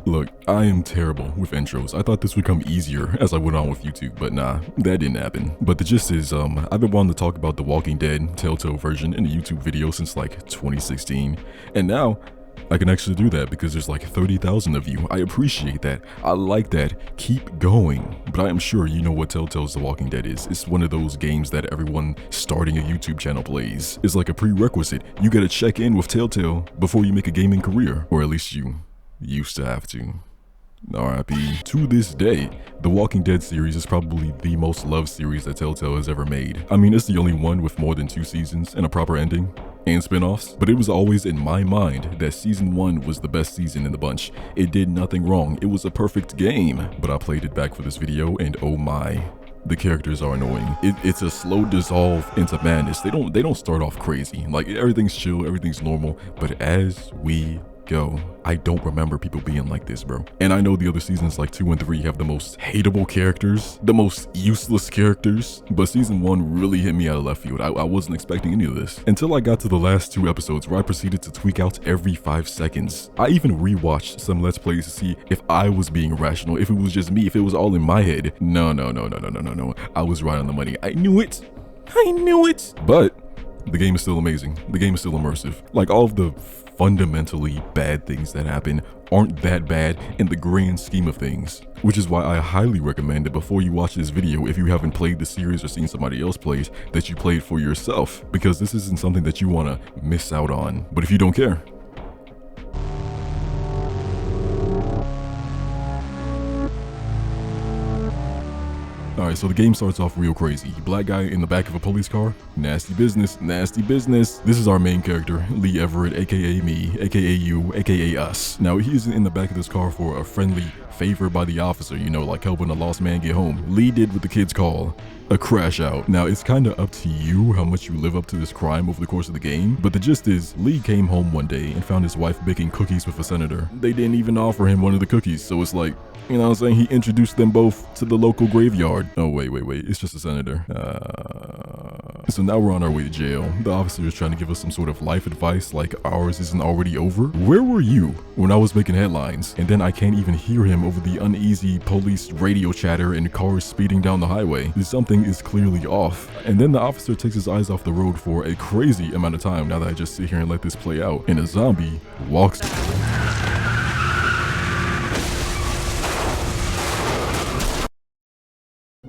Look, I am terrible with intros. I thought this would come easier as I went on with YouTube, but nah, that didn't happen. But the gist is, I've been wanting to talk about the Walking Dead Telltale version in a YouTube video since like 2016, and now I can actually do that because there's like 30,000 of you. I appreciate that. I like that. Keep going. But I am sure you know what Telltale's The Walking Dead is. It's one of those games that everyone starting a YouTube channel plays. It's like a prerequisite. You gotta check in with Telltale before you make a gaming career, or at least you used to have to. RIP. To this day, the Walking Dead series is probably the most loved series that Telltale has ever made. I mean, it's the only one with more than 2 seasons and a proper ending, and spin-offs, but it was always in my mind that season 1 was the best season in the bunch. It did nothing wrong. It was a perfect game, but I played it back for this video, and oh my, the characters are annoying. It's a slow dissolve into madness. They don't start off crazy. Like, everything's chill, everything's normal, but as we go, I don't remember people being like this, bro. And I know the other seasons like 2 and 3 have the most hateable characters, the most useless characters, but season 1 really hit me out of left field. I wasn't expecting any of this until I got to the last 2 episodes where I proceeded to tweak out every 5 seconds. I even rewatched some Let's Plays to see if I was being irrational, if it was just me, if it was all in my head. No. I was right on the money. I knew it. But the game is still amazing. The game is still immersive. Like, all of the fundamentally bad things that happen aren't that bad in the grand scheme of things, which is why I highly recommend that before you watch this video, if you haven't played the series or seen somebody else play it, that you play it for yourself, because this isn't something that you want to miss out on. But if you don't care, alright, so the game starts off real crazy. Black guy in the back of a police car. Nasty business, nasty business. This is our main character, Lee Everett, aka me, aka you, aka us. Now, he's in the back of this car for a friendly favor by the officer, you know, like helping a lost man get home. Lee did what the kids call a crash out. Now, it's kind of up to you how much you live up to this crime over the course of the game, but the gist is, Lee came home one day and found his wife baking cookies with a senator. They didn't even offer him one of the cookies, so it's like, you know what I'm saying, he introduced them both to the local graveyard. Oh, wait, it's just a senator. So now we're on our way to jail. The officer is trying to give us some sort of life advice, like ours isn't already over. Where were you when I was making headlines? And then I can't even hear him over the uneasy police radio chatter and cars speeding down the highway. Something is clearly off. And then the officer takes his eyes off the road for a crazy amount of time now that I just sit here and let this play out. And a zombie walks.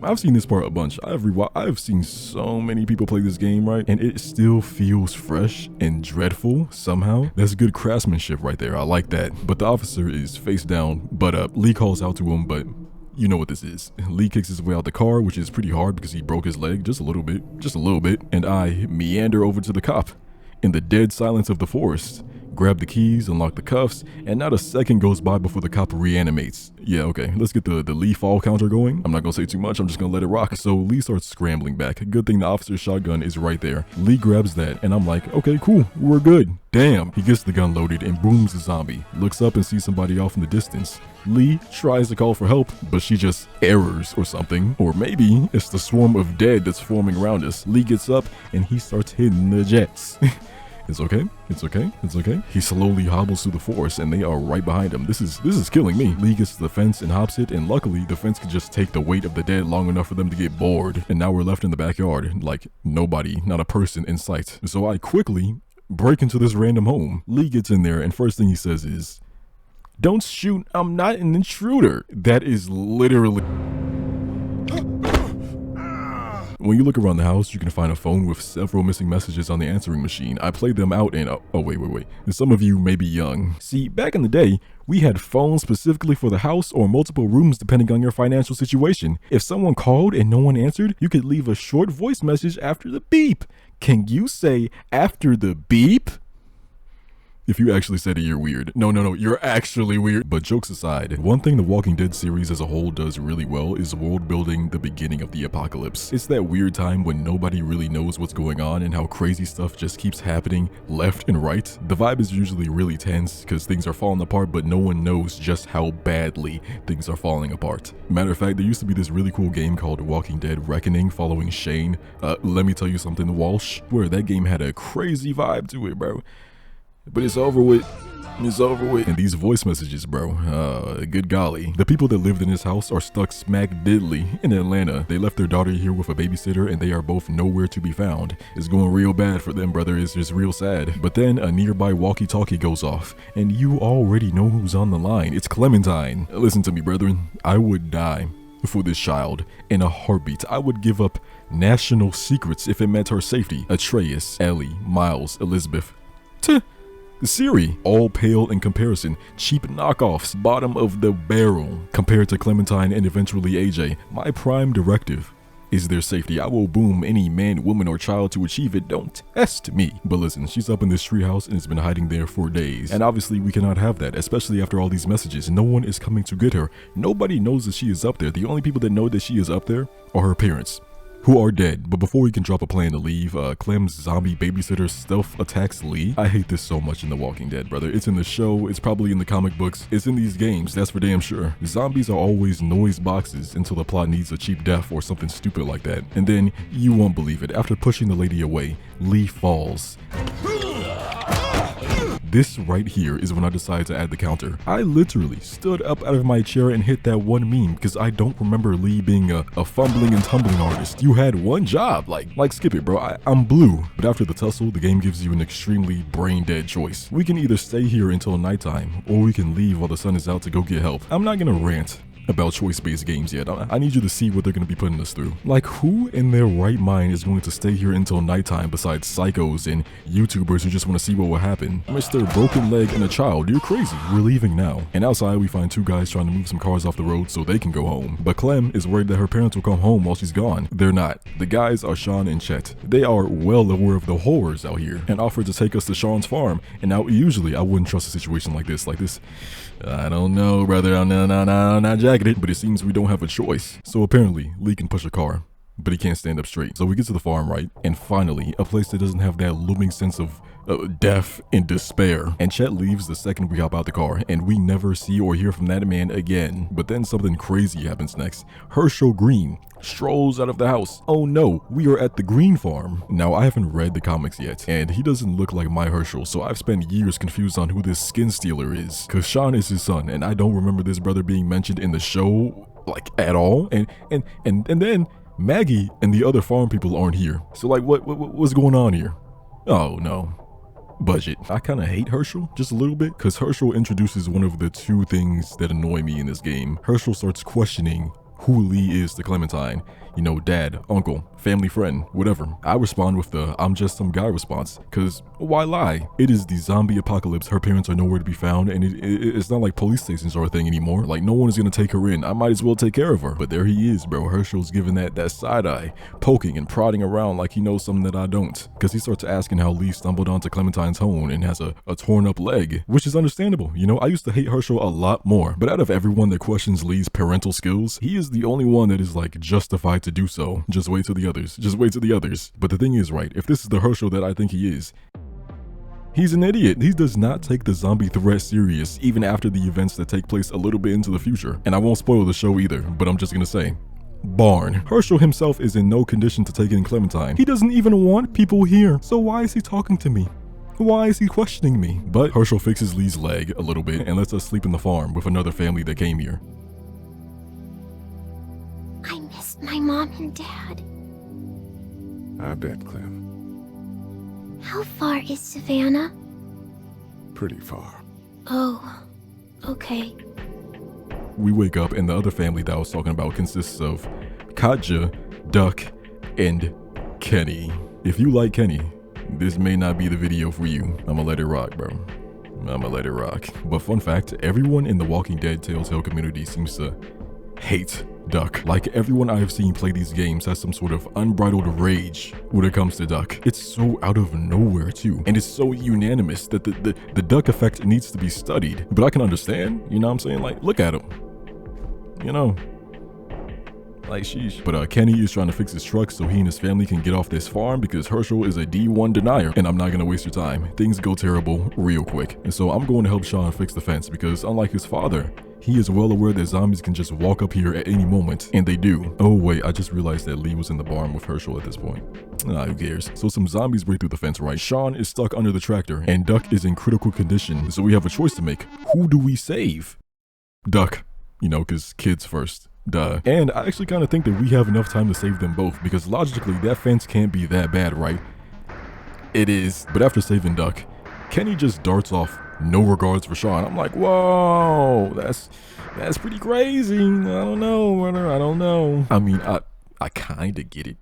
I've seen this part a bunch. I've seen so many people play this game, right? And it still feels fresh and dreadful somehow. That's good craftsmanship right there. I like that. But the officer is face down, butt up. Lee calls out to him, but you know what this is. Lee kicks his way out the car, which is pretty hard because he broke his leg just a little bit. And I meander over to the cop in the dead silence of the forest. Grab the keys, unlock the cuffs, and not a second goes by before the cop reanimates. Yeah, okay, let's get the Lee fall counter going. I'm not gonna say too much, I'm just gonna let it rock. So Lee starts scrambling back. Good thing the officer's shotgun is right there. Lee grabs that, and I'm like, okay, cool, we're good. Damn, he gets the gun loaded and booms the zombie. Looks up and sees somebody off in the distance. Lee tries to call for help, but she just errors or something. Or maybe it's the swarm of dead that's forming around us. Lee gets up and he starts hitting the jets. It's okay. He slowly hobbles through the forest and they are right behind him. This is killing me. Lee gets to the fence and hops it, and luckily the fence can just take the weight of the dead long enough for them to get bored. And now we're left in the backyard, like nobody, not a person in sight. So I quickly break into this random home. Lee gets in there and first thing he says is, "Don't shoot, I'm not an intruder." That is literally... When you look around the house, you can find a phone with several missing messages on the answering machine. I played them out and oh wait. Some of you may be young. See, back in the day, we had phones specifically for the house or multiple rooms depending on your financial situation. If someone called and no one answered, you could leave a short voice message after the beep. Can you say after the beep? If you actually said it, you're weird. No, you're actually weird. But jokes aside, one thing the Walking Dead series as a whole does really well is world building the beginning of the apocalypse. It's that weird time when nobody really knows what's going on and how crazy stuff just keeps happening left and right. The vibe is usually really tense because things are falling apart, but no one knows just how badly things are falling apart. Matter of fact, there used to be this really cool game called Walking Dead Reckoning following Shane. Let me tell you something, Walsh, where that game had a crazy vibe to it, bro. but it's over with. It's over with. And these voice messages, bro, good golly. The people that lived in this house are stuck smack diddly in Atlanta. They left their daughter here with a babysitter and they are both nowhere to be found. It's going real bad for them, brother. It's just real sad. But then a nearby walkie-talkie goes off and you already know who's on the line. It's Clementine. Listen to me, brethren. I would die for this child in a heartbeat. I would give up national secrets if it meant her safety. Atreus, Ellie, Miles, Elizabeth. Siri, all pale in comparison, cheap knockoffs, bottom of the barrel, compared to Clementine and eventually AJ. My prime directive is their safety. I will boom any man, woman, or child to achieve it. Don't test me. But listen, she's up in this treehouse and has been hiding there for days. And obviously we cannot have that, especially after all these messages. No one is coming to get her. Nobody knows that she is up there. The only people that know that she is up there are her parents, who are dead. But before we can drop a plan to leave, Clem's zombie babysitter stealth attacks Lee. I hate this so much in The Walking Dead, brother. It's in the show, it's probably in the comic books, it's in these games, that's for damn sure. Zombies are always noise boxes until the plot needs a cheap death or something stupid like that. And then, you won't believe it, after pushing the lady away, Lee falls. This right here is when I decided to add the counter. I literally stood up out of my chair and hit that one meme because I don't remember Lee being a fumbling and tumbling artist. You had one job, like skip it, bro. I'm blue. But after the tussle, the game gives you an extremely brain dead choice. We can either stay here until nighttime or we can leave while the sun is out to go get help. I'm not gonna rant about choice-based games yet. I need you to see what they're going to be putting us through. Like, who in their right mind is going to stay here until nighttime besides psychos and YouTubers who just want to see what will happen? Mr. Broken Leg and a child, you're crazy. We're leaving now. And outside, we find two guys trying to move some cars off the road so they can go home. But Clem is worried that her parents will come home while she's gone. They're not. The guys are Sean and Chet. They are well aware of the horrors out here and offer to take us to Sean's farm. And now, usually, I wouldn't trust a situation like this. I don't know, brother. I'm not jacketed, but it seems we don't have a choice. So apparently, Lee can push a car, but he can't stand up straight. So we get to the farm, right? And finally, a place that doesn't have that looming sense of death and despair. And Chet leaves the second we hop out the car, and we never see or hear from that man again. But then something crazy happens next. Herschel Green strolls out of the house. Oh no, we are at the Green farm. Now, I haven't read the comics yet, and he doesn't look like my Herschel, so I've spent years confused on who this skin stealer is. Cause Sean is his son, and I don't remember this brother being mentioned in the show, like, at all. And then Maggie and the other farm people aren't here. So like, what's going on here? Oh no. Budget. I kind of hate Herschel just a little bit because Herschel introduces one of the two things that annoy me in this game. Herschel starts questioning who Lee is to Clementine. You know, dad, uncle, family friend, whatever. I respond with the I'm just some guy response, cause why lie? It is the zombie apocalypse, her parents are nowhere to be found, and it's not like police stations are a thing anymore. Like, no one is gonna take her in, I might as well take care of her. But there he is, bro. Herschel's giving that side eye, poking and prodding around like he knows something that I don't. Cause he starts asking how Lee stumbled onto Clementine's home and has a torn up leg, which is understandable. You know, I used to hate Herschel a lot more, but out of everyone that questions Lee's parental skills, he is the only one that is like justified to do so. Just wait till the others. Just wait till the others. But the thing is, right, if this is the Herschel that I think he is, he's an idiot. He does not take the zombie threat serious, even after the events that take place a little bit into the future. And I won't spoil the show either, but I'm just gonna say, barn. Herschel himself is in no condition to take in Clementine. He doesn't even want people here. So why is he talking to me? Why is he questioning me? But Herschel fixes Lee's leg a little bit and lets us sleep in the farm with another family that came here. I missed my mom and dad. I bet, Clem. How far is Savannah? Pretty far. Oh, okay. We wake up and the other family that I was talking about consists of Katja, Duck, and Kenny. If you like Kenny, this may not be the video for you. I'ma let it rock, bro. I'ma let it rock. But fun fact, everyone in the Walking Dead Telltale community seems to hate Duck. Like, everyone I have seen play these games has some sort of unbridled rage when it comes to Duck. It's so out of nowhere too, and it's so unanimous that the Duck effect needs to be studied. But I can understand, you know what I'm saying? Like, look at him. You know, Like, sheesh. But Kenny is trying to fix his truck so he and his family can get off this farm because Herschel is a D1 denier. And I'm not gonna waste your time. Things go terrible real quick. And so I'm going to help Sean fix the fence because unlike his father, he is well aware that zombies can just walk up here at any moment, and they do. Oh wait, I just realized that Lee was in the barn with Herschel at this point. Who cares? So some zombies break through the fence, right? Sean is stuck under the tractor, and Duck is in critical condition, so we have a choice to make. Who do we save? Duck. You know, cause kids first. Duh. And I actually kind of think that we have enough time to save them both, because logically, that fence can't be that bad, right? It is. But after saving Duck, Kenny just darts off. No regards for Sean. I'm like, whoa, that's pretty crazy. I don't know, brother. I don't know. I mean, I kind of get it.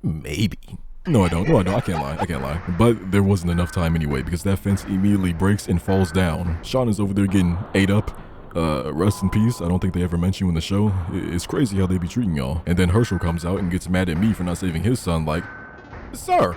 Maybe. No, I don't. I can't lie. But there wasn't enough time anyway because that fence immediately breaks and falls down. Sean is over there getting ate up. Rest in peace. I don't think they ever mention you in the show. It's crazy how they be treating y'all. And then Herschel comes out and gets mad at me for not saving his son. Like, sir,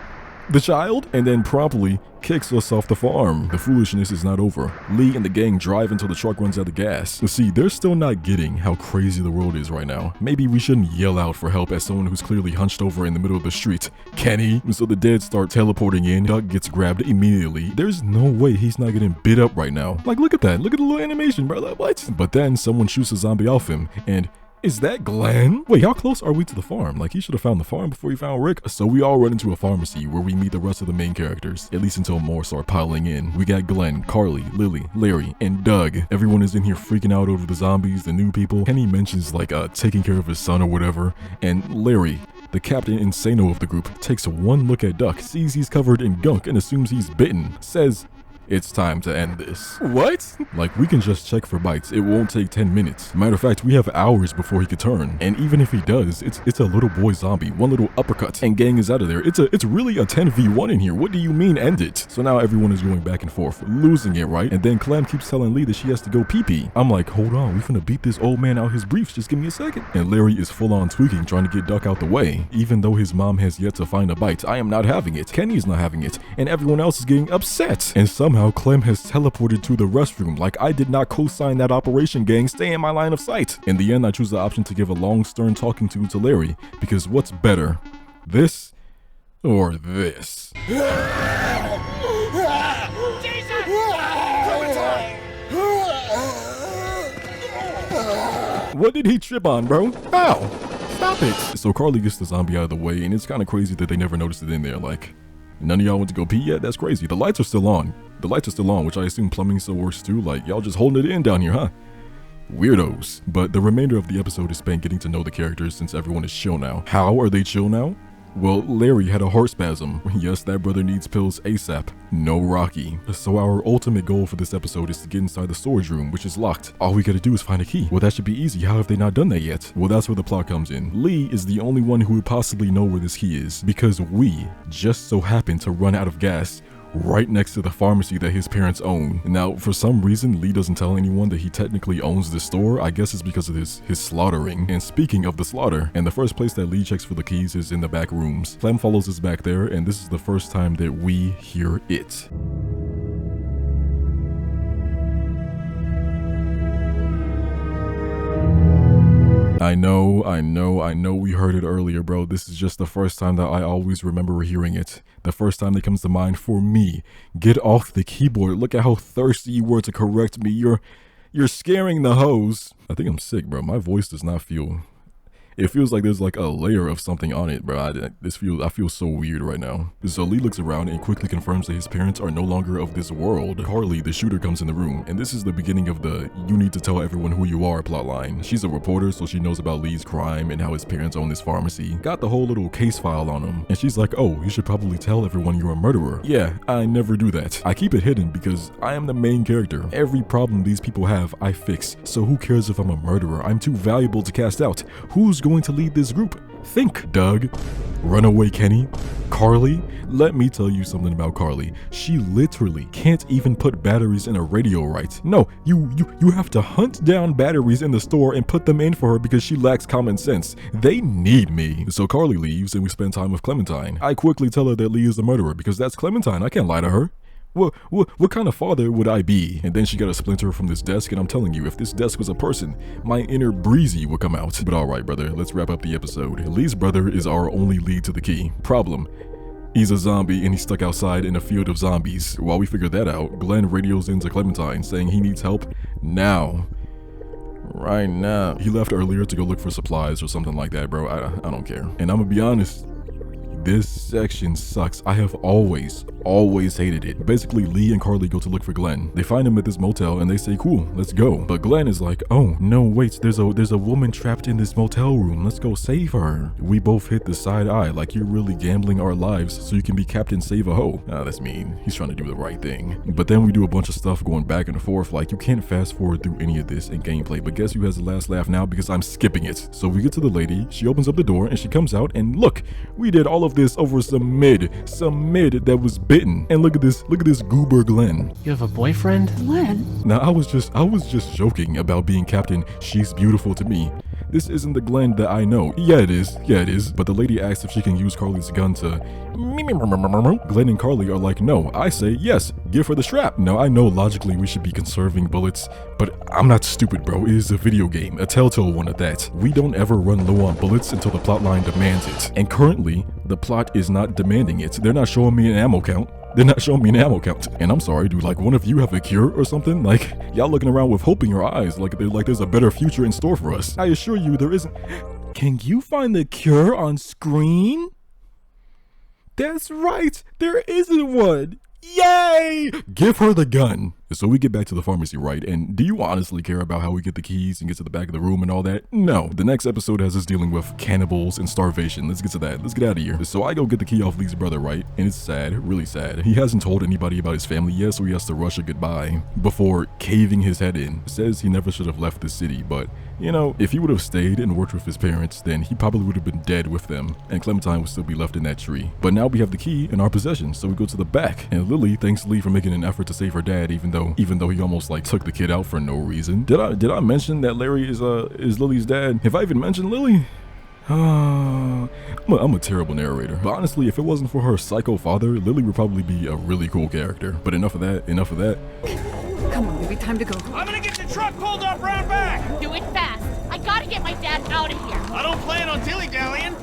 the child, and then promptly kicks us off the farm. The foolishness is not over. Lee and the gang drive until the truck runs out of gas. But see, they're still not getting how crazy the world is right now. Maybe we shouldn't yell out for help at someone who's clearly hunched over in the middle of the street. Kenny. So the dead start teleporting in. Duck gets grabbed immediately. There's no way he's not getting bit up right now. Like, look at that. Look at the little animation, brother. What? But then someone shoots a zombie off him, and is that Glenn? Wait, how close are we to the farm? Like, he should have found the farm before he found Rick. So we all run into a pharmacy where we meet the rest of the main characters, at least until more start piling in. We got Glenn, Carly, Lily, Larry, and Doug. Everyone is in here freaking out over the zombies, the new people. Kenny mentions like taking care of his son or whatever. And Larry, the Captain Insano of the group, takes one look at Duck, sees he's covered in gunk and assumes he's bitten, says, "It's time to end this." What? Like, we can just check for bites. It won't take 10 minutes. Matter of fact, we have hours before he could turn. And even if he does, it's a little boy zombie. One little uppercut and gang is out of there. It's really a 10v1 in here. What do you mean end it? So now everyone is going back and forth, losing it, right? And then Clem keeps telling Lee that she has to go pee-pee. I'm like, hold on, we finna beat this old man out his briefs. Just give me a second. And Larry is full on tweaking, trying to get Duck out the way. Even though his mom has yet to find a bite, I am not having it. Kenny's not having it. And everyone else is getting upset. And somehow Clem has teleported to the restroom. Like, I did not co-sign that operation, gang. Stay in my line of sight. In the end, I choose the option to give a long, stern talking to Larry, because what's better, this or this? What did he trip on, bro? Ow! Stop it! So Carly gets the zombie out of the way, and it's kind of crazy that they never noticed it in there. Like, none of y'all went to go pee yet? That's crazy. The lights are still on. The lights are still on, which I assume plumbing still works too. Like, y'all just holding it in down here, huh? Weirdos. But the remainder of the episode is spent getting to know the characters since everyone is chill now. How are they chill now? Well, Larry had a heart spasm. Yes, that brother needs pills ASAP. No Rocky. So our ultimate goal for this episode is to get inside the storage room, which is locked. All we gotta do is find a key. Well, that should be easy. How have they not done that yet? Well, that's where the plot comes in. Lee is the only one who would possibly know where this key is, because we just so happen to run out of gas right next to the pharmacy that his parents own. Now, for some reason, Lee doesn't tell anyone that he technically owns this store. I guess it's because of his slaughtering. And speaking of the slaughter, and the first place that Lee checks for the keys is in the back rooms. Clem follows us back there, and this is the first time that we hear it. I know we heard it earlier, bro. This is just the first time that I always remember hearing it. The first time that comes to mind for me. Get off the keyboard. Look at how thirsty you were to correct me. You're scaring the hoes. I think I'm sick, bro. My voice does not feel... It feels like there's like a layer of something on it, bro. I feel so weird right now. So Lee looks around and quickly confirms that his parents are no longer of this world. Carly, the shooter, comes in the room, and this is the beginning of the "you need to tell everyone who you are" plotline. She's a reporter, so she knows about Lee's crime and how his parents own this pharmacy. Got the whole little case file on him, and she's like, "Oh, you should probably tell everyone you're a murderer." Yeah, I never do that. I keep it hidden because I am the main character. Every problem these people have, I fix. So who cares if I'm a murderer? I'm too valuable to cast out. Who's going to lead this group? Think, Doug. Runaway Kenny? Carly? Let me tell you something about Carly. She literally can't even put batteries in a radio right. No, you have to hunt down batteries in the store and put them in for her because she lacks common sense. They need me. So Carly leaves and we spend time with Clementine. I quickly tell her that Lee is the murderer because that's Clementine. I can't lie to her. what kind of father would I be? And then she got a splinter from this desk, and I'm telling you, if this desk was a person, my inner Breezy would come out. But alright, brother, let's wrap up the episode. Lee's brother is our only lead to the key. Problem: he's a zombie and he's stuck outside in a field of zombies. While we figure that out, Glenn radios into Clementine saying he needs help now. Right now. He left earlier to go look for supplies or something like that, bro. I don't care. And I'm gonna be honest, this section sucks. I have always hated it. Basically, Lee and Carly go to look for Glenn. They find him at this motel and they say, cool, let's go. But Glenn is like, oh, no, wait, there's a woman trapped in this motel room. Let's go save her. We both hit the side eye, like you're really gambling our lives so you can be Captain Save a Ho. That's mean. He's trying to do the right thing. But then we do a bunch of stuff going back and forth, like you can't fast forward through any of this in gameplay. But guess who has the last laugh now? Because I'm skipping it. So we get to the lady, she opens up the door and she comes out, and look, we did all of this over some mid that was bitten. And look at this goober Glenn. You have a boyfriend? Glenn? Now I was just joking about being Captain She's Beautiful to Me. This isn't the Glenn that I know. Yeah, it is. But the lady asks if she can use Carly's gun to... Glenn and Carly are like, no. I say, yes, give her the strap. Now, I know logically we should be conserving bullets, but I'm not stupid, bro. It is a video game, a Telltale one at that. We don't ever run low on bullets until the plot line demands it. And currently, the plot is not demanding it. They're not showing me an ammo count. And I'm sorry, dude, like one of you have a cure or something? Like, y'all looking around with hope in your eyes, like there's a better future in store for us. I assure you there isn't. Can you find the cure on screen? That's right, there isn't one. Yay! Give her the gun. So we get back to the pharmacy, right? And do you honestly care about how we get the keys and get to the back of the room and all that? No. The next episode has us dealing with cannibals and starvation. Let's get to that. Let's get out of here. So I go get the key off Lee's brother, right? And it's sad, really sad. He hasn't told anybody about his family yet, so he has to rush a goodbye before caving his head in. Says he never should have left the city, but you know, if he would have stayed and worked with his parents, then he probably would have been dead with them, and Clementine would still be left in that tree. But now we have the key in our possession, so we go to the back, and Lily thanks Lee for making an effort to save her dad, even though he almost like took the kid out for no reason. Did I mention that Larry is Lily's dad? Have I even mentioned Lily? I'm a terrible narrator. But honestly, if it wasn't for her psycho father, Lily would probably be a really cool character. But enough of that. Come on, baby, time to go. I'm gonna get the truck pulled up round back! Do it fast. I gotta get my dad out of here. I don't plan on dilly-dallying.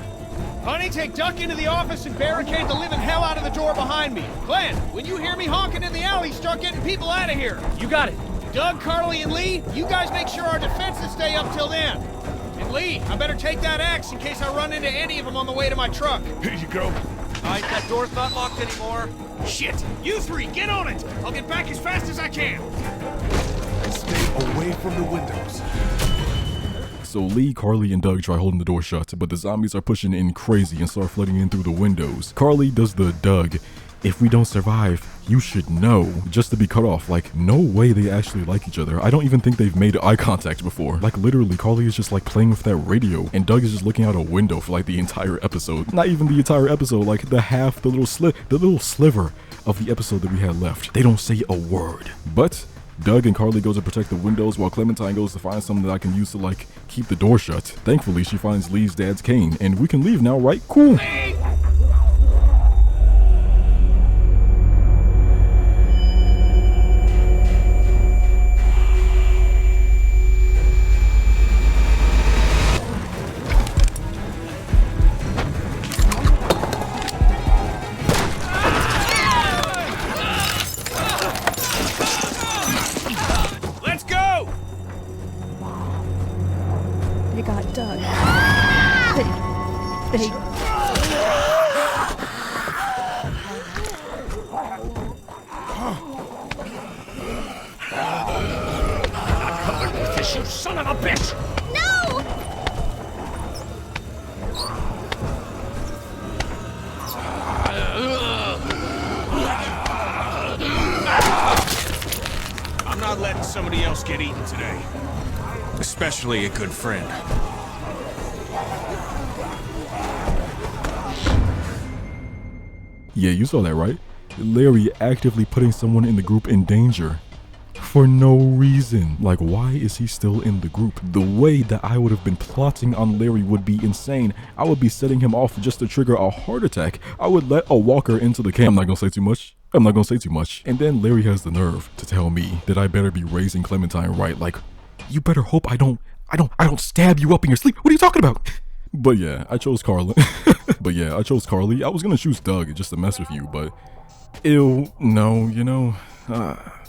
Honey, take Duck into the office and barricade the living hell out of the door behind me. Glenn, when you hear me honking in the alley, start getting people out of here. You got it. Doug, Carly, and Lee, you guys make sure our defenses stay up till then. And Lee, I better take that axe in case I run into any of them on the way to my truck. Here you go. All right, that door's not locked anymore. Shit! You three, get on it! I'll get back as fast as I can. Stay away from the windows. So Lee, Carly, and Doug try holding the door shut, but the zombies are pushing in crazy and start flooding in through the windows. Carly does the Doug, if we don't survive, you should know, just to be cut off. Like, no way they actually like each other. I don't even think they've made eye contact before. Like, literally, Carly is just like playing with that radio, and Doug is just looking out a window for like the entire episode. Not even the entire episode, like the little sliver of the episode that we had left. They don't say a word. But Doug and Carly go to protect the windows while Clementine goes to find something that I can use to like keep the door shut. Thankfully, she finds Lee's dad's cane, and we can leave now, right? Cool. They got Doug. They... You son of a bitch! No! I'm not letting somebody else get eaten today. Especially a good friend. Yeah, you saw that, right? Larry actively putting someone in the group in danger. For no reason. Like, why is he still in the group? The way that I would have been plotting on Larry would be insane. I would be setting him off just to trigger a heart attack. I would let a walker into the camp. I'm not gonna say too much. I'm not gonna say too much. And then Larry has the nerve to tell me that I better be raising Clementine right. Like, you better hope I don't stab you up in your sleep. What are you talking about? But yeah, I chose Carly. I was gonna choose Doug just to mess with you, but ew, no, you know,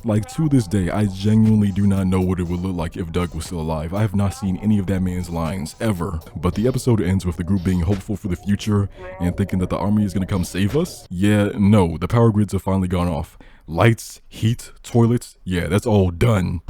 like to this day, I genuinely do not know what it would look like if Doug was still alive. I have not seen any of that man's lines, ever. But the episode ends with the group being hopeful for the future and thinking that the army is gonna come save us. Yeah, no, the power grids have finally gone off. Lights, heat, toilets, yeah, that's all done.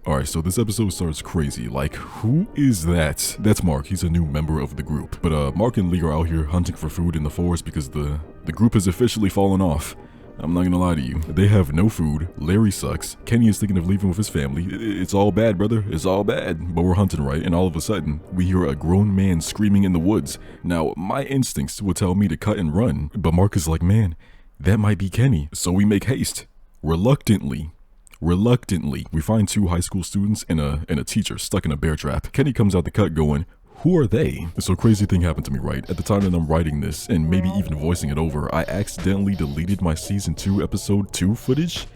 Alright, so this episode starts crazy. Like, who is that? That's Mark. He's a new member of the group. But Mark and Lee are out here hunting for food in the forest because the group has officially fallen off. I'm not gonna lie to you. They have no food. Larry sucks. Kenny is thinking of leaving with his family. It's all bad, brother. It's all bad. But we're hunting, right? And all of a sudden, we hear a grown man screaming in the woods. Now, my instincts would tell me to cut and run. But Mark is like, man, that might be Kenny. So we make haste. Reluctantly, we find two high school students and a teacher stuck in a bear trap. Kenny comes out the cut going, who are they? So crazy thing happened to me, right? At the time that I'm writing this, and maybe even voicing it over, I accidentally deleted my season 2 episode 2 footage.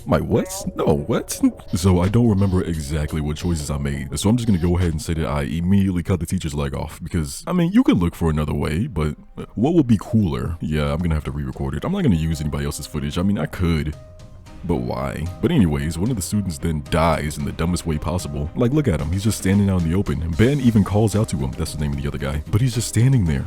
My what? No, what? So I don't remember exactly what choices I made. So I'm just gonna go ahead and say that I immediately cut the teacher's leg off because, I mean, you could look for another way, but what would be cooler? Yeah, I'm gonna have to re-record it. I'm not gonna use anybody else's footage. I mean, I could. But why? But anyways, one of the students then dies in the dumbest way possible. Like, look at him, he's just standing out in the open. Ben even calls out to him, that's the name of the other guy, but he's just standing there.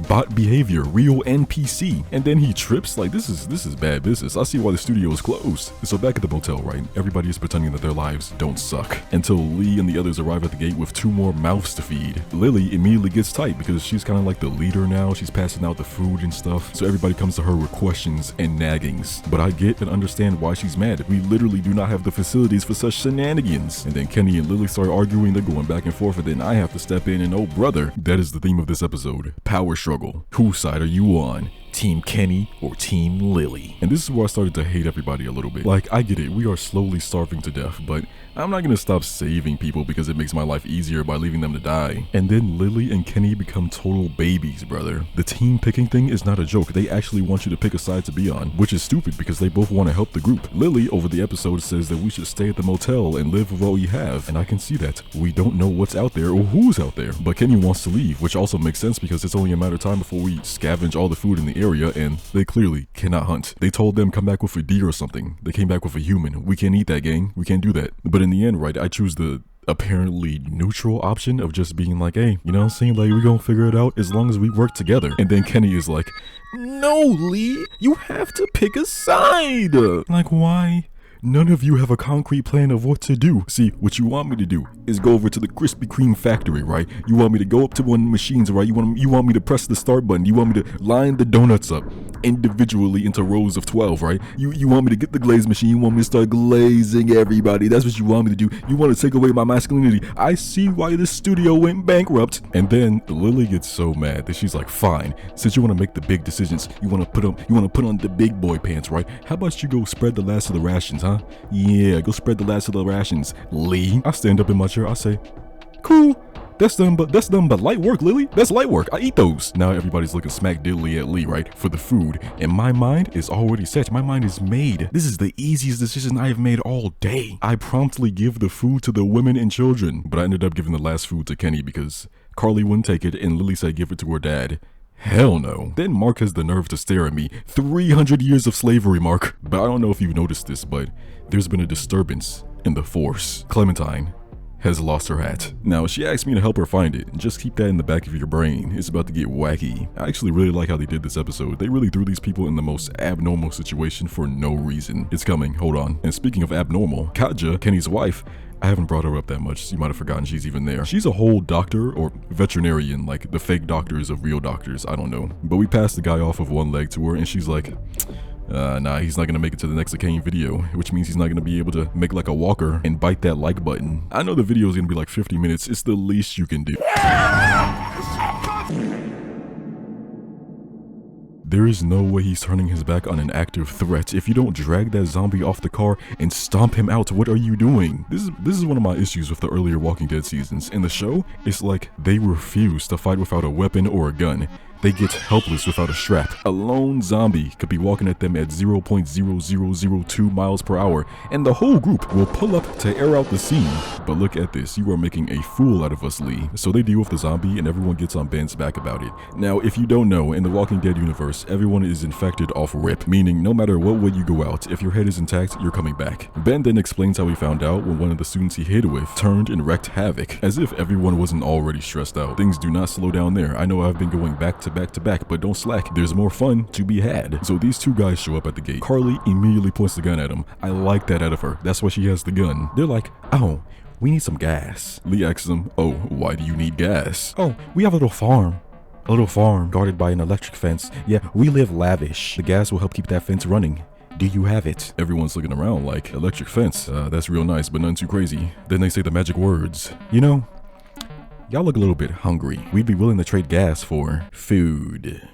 Bot behavior, real NPC. And then he trips. Like, this is bad business. I see why the studio is closed. So back at the motel, right? Everybody is pretending that their lives don't suck until Lee and the others arrive at the gate with 2 more mouths to feed. Lily immediately gets tight because she's kind of like the leader now. She's passing out the food and stuff. So everybody comes to her with questions and naggings. But I get and understand why she's mad. We literally do not have the facilities for such shenanigans. And then Kenny and Lily start arguing. They're going back and forth, and then I have to step in and, oh brother, that is the theme of this episode. Power struggle. Whose side are you on? Team Kenny or Team Lily? And this is where I started to hate everybody a little bit. Like, I get it, we are slowly starving to death, but I'm not gonna stop saving people because it makes my life easier by leaving them to die. And then Lily and Kenny become total babies, brother. The team picking thing is not a joke. They actually want you to pick a side to be on, which is stupid because they both want to help the group. Lily, over the episode, says that we should stay at the motel and live with what we have, and I can see that. We don't know what's out there or who's out there. But Kenny wants to leave, which also makes sense because it's only a matter of time before we scavenge all the food in the area, and they clearly cannot hunt. They told them come back with a deer or something. They came back with a human. We can't eat that, gang. We can't do that. But in the end, right, I choose the apparently neutral option of just being like, hey, you know what I'm saying? Like, we're gonna figure it out as long as we work together. And then Kenny is like, no, Lee, you have to pick a side. Like, why? None of you have a concrete plan of what to do. See, what you want me to do is go over to the Krispy Kreme factory, right? You want me to go up to one of the machines, right? You want me to press the start button. You want me to line the donuts up individually into rows of 12, right? You want me to get the glaze machine. You want me to start glazing everybody. That's what you want me to do. You want to take away my masculinity. I see why this studio went bankrupt. And then Lily gets so mad that she's like, fine, since you want to make the big decisions, you want to put on the big boy pants, right? How about you go spread the last of the rations, huh? Yeah, go spread the last of the rations, Lee. I stand up in my chair, I say, cool. That's done but light work, Lily. That's light work. I eat those. Now everybody's looking smack diddly at Lee, right? For the food. And my mind is already set. My mind is made. This is the easiest decision I have made all day. I promptly give the food to the women and children. But I ended up giving the last food to Kenny because Carly wouldn't take it and Lily said give it to her dad. Hell no. Then Mark has the nerve to stare at me. 300 years of slavery, Mark. But I don't know if you've noticed this, but there's been a disturbance in the force. Clementine has lost her hat. Now, she asked me to help her find it. Just keep that in the back of your brain. It's about to get wacky. I actually really like how they did this episode. They really threw these people in the most abnormal situation for no reason. It's coming, hold on. And speaking of abnormal, Katja, Kenny's wife, I haven't brought her up that much, so you might have forgotten she's even there. She's a whole doctor or veterinarian, like the fake doctors of real doctors, I don't know. But we passed the guy off of one leg to her and she's like, nah, he's not gonna make it to the next Arcane video, which means he's not gonna be able to make like a walker and bite that like button. I know the video is gonna be like 50 minutes, it's the least you can do. there is no way he's turning his back on an active threat. If you don't drag that zombie off the car and stomp him out, what are you doing? This is one of my issues with the earlier Walking Dead seasons. In the show, it's like they refuse to fight without a weapon or a gun. They get helpless without a strap. A lone zombie could be walking at them at 0.0002 miles per hour, and the whole group will pull up to air out the scene. But look at this, you are making a fool out of us, Lee. So they deal with the zombie, and everyone gets on Ben's back about it. Now, if you don't know, in the Walking Dead universe, everyone is infected off rip, meaning no matter what way you go out, if your head is intact, you're coming back. Ben then explains how he found out when one of the students he hid with turned and wreaked havoc, as if everyone wasn't already stressed out. Things do not slow down there. I know I've been going back to back, but don't slack. There's more fun to be had. So these two guys show up at the gate. Carly immediately points the gun at him. I like that out of her. That's why she has the gun. They're like, oh, we need some gas. Lee asks them, oh, why do you need gas? Oh, we have a little farm. A little farm guarded by an electric fence. Yeah, we live lavish. The gas will help keep that fence running. Do you have it? Everyone's looking around like, electric fence. That's real nice, but nothing too crazy. Then they say the magic words. You know, y'all look a little bit hungry. We'd be willing to trade gas for food.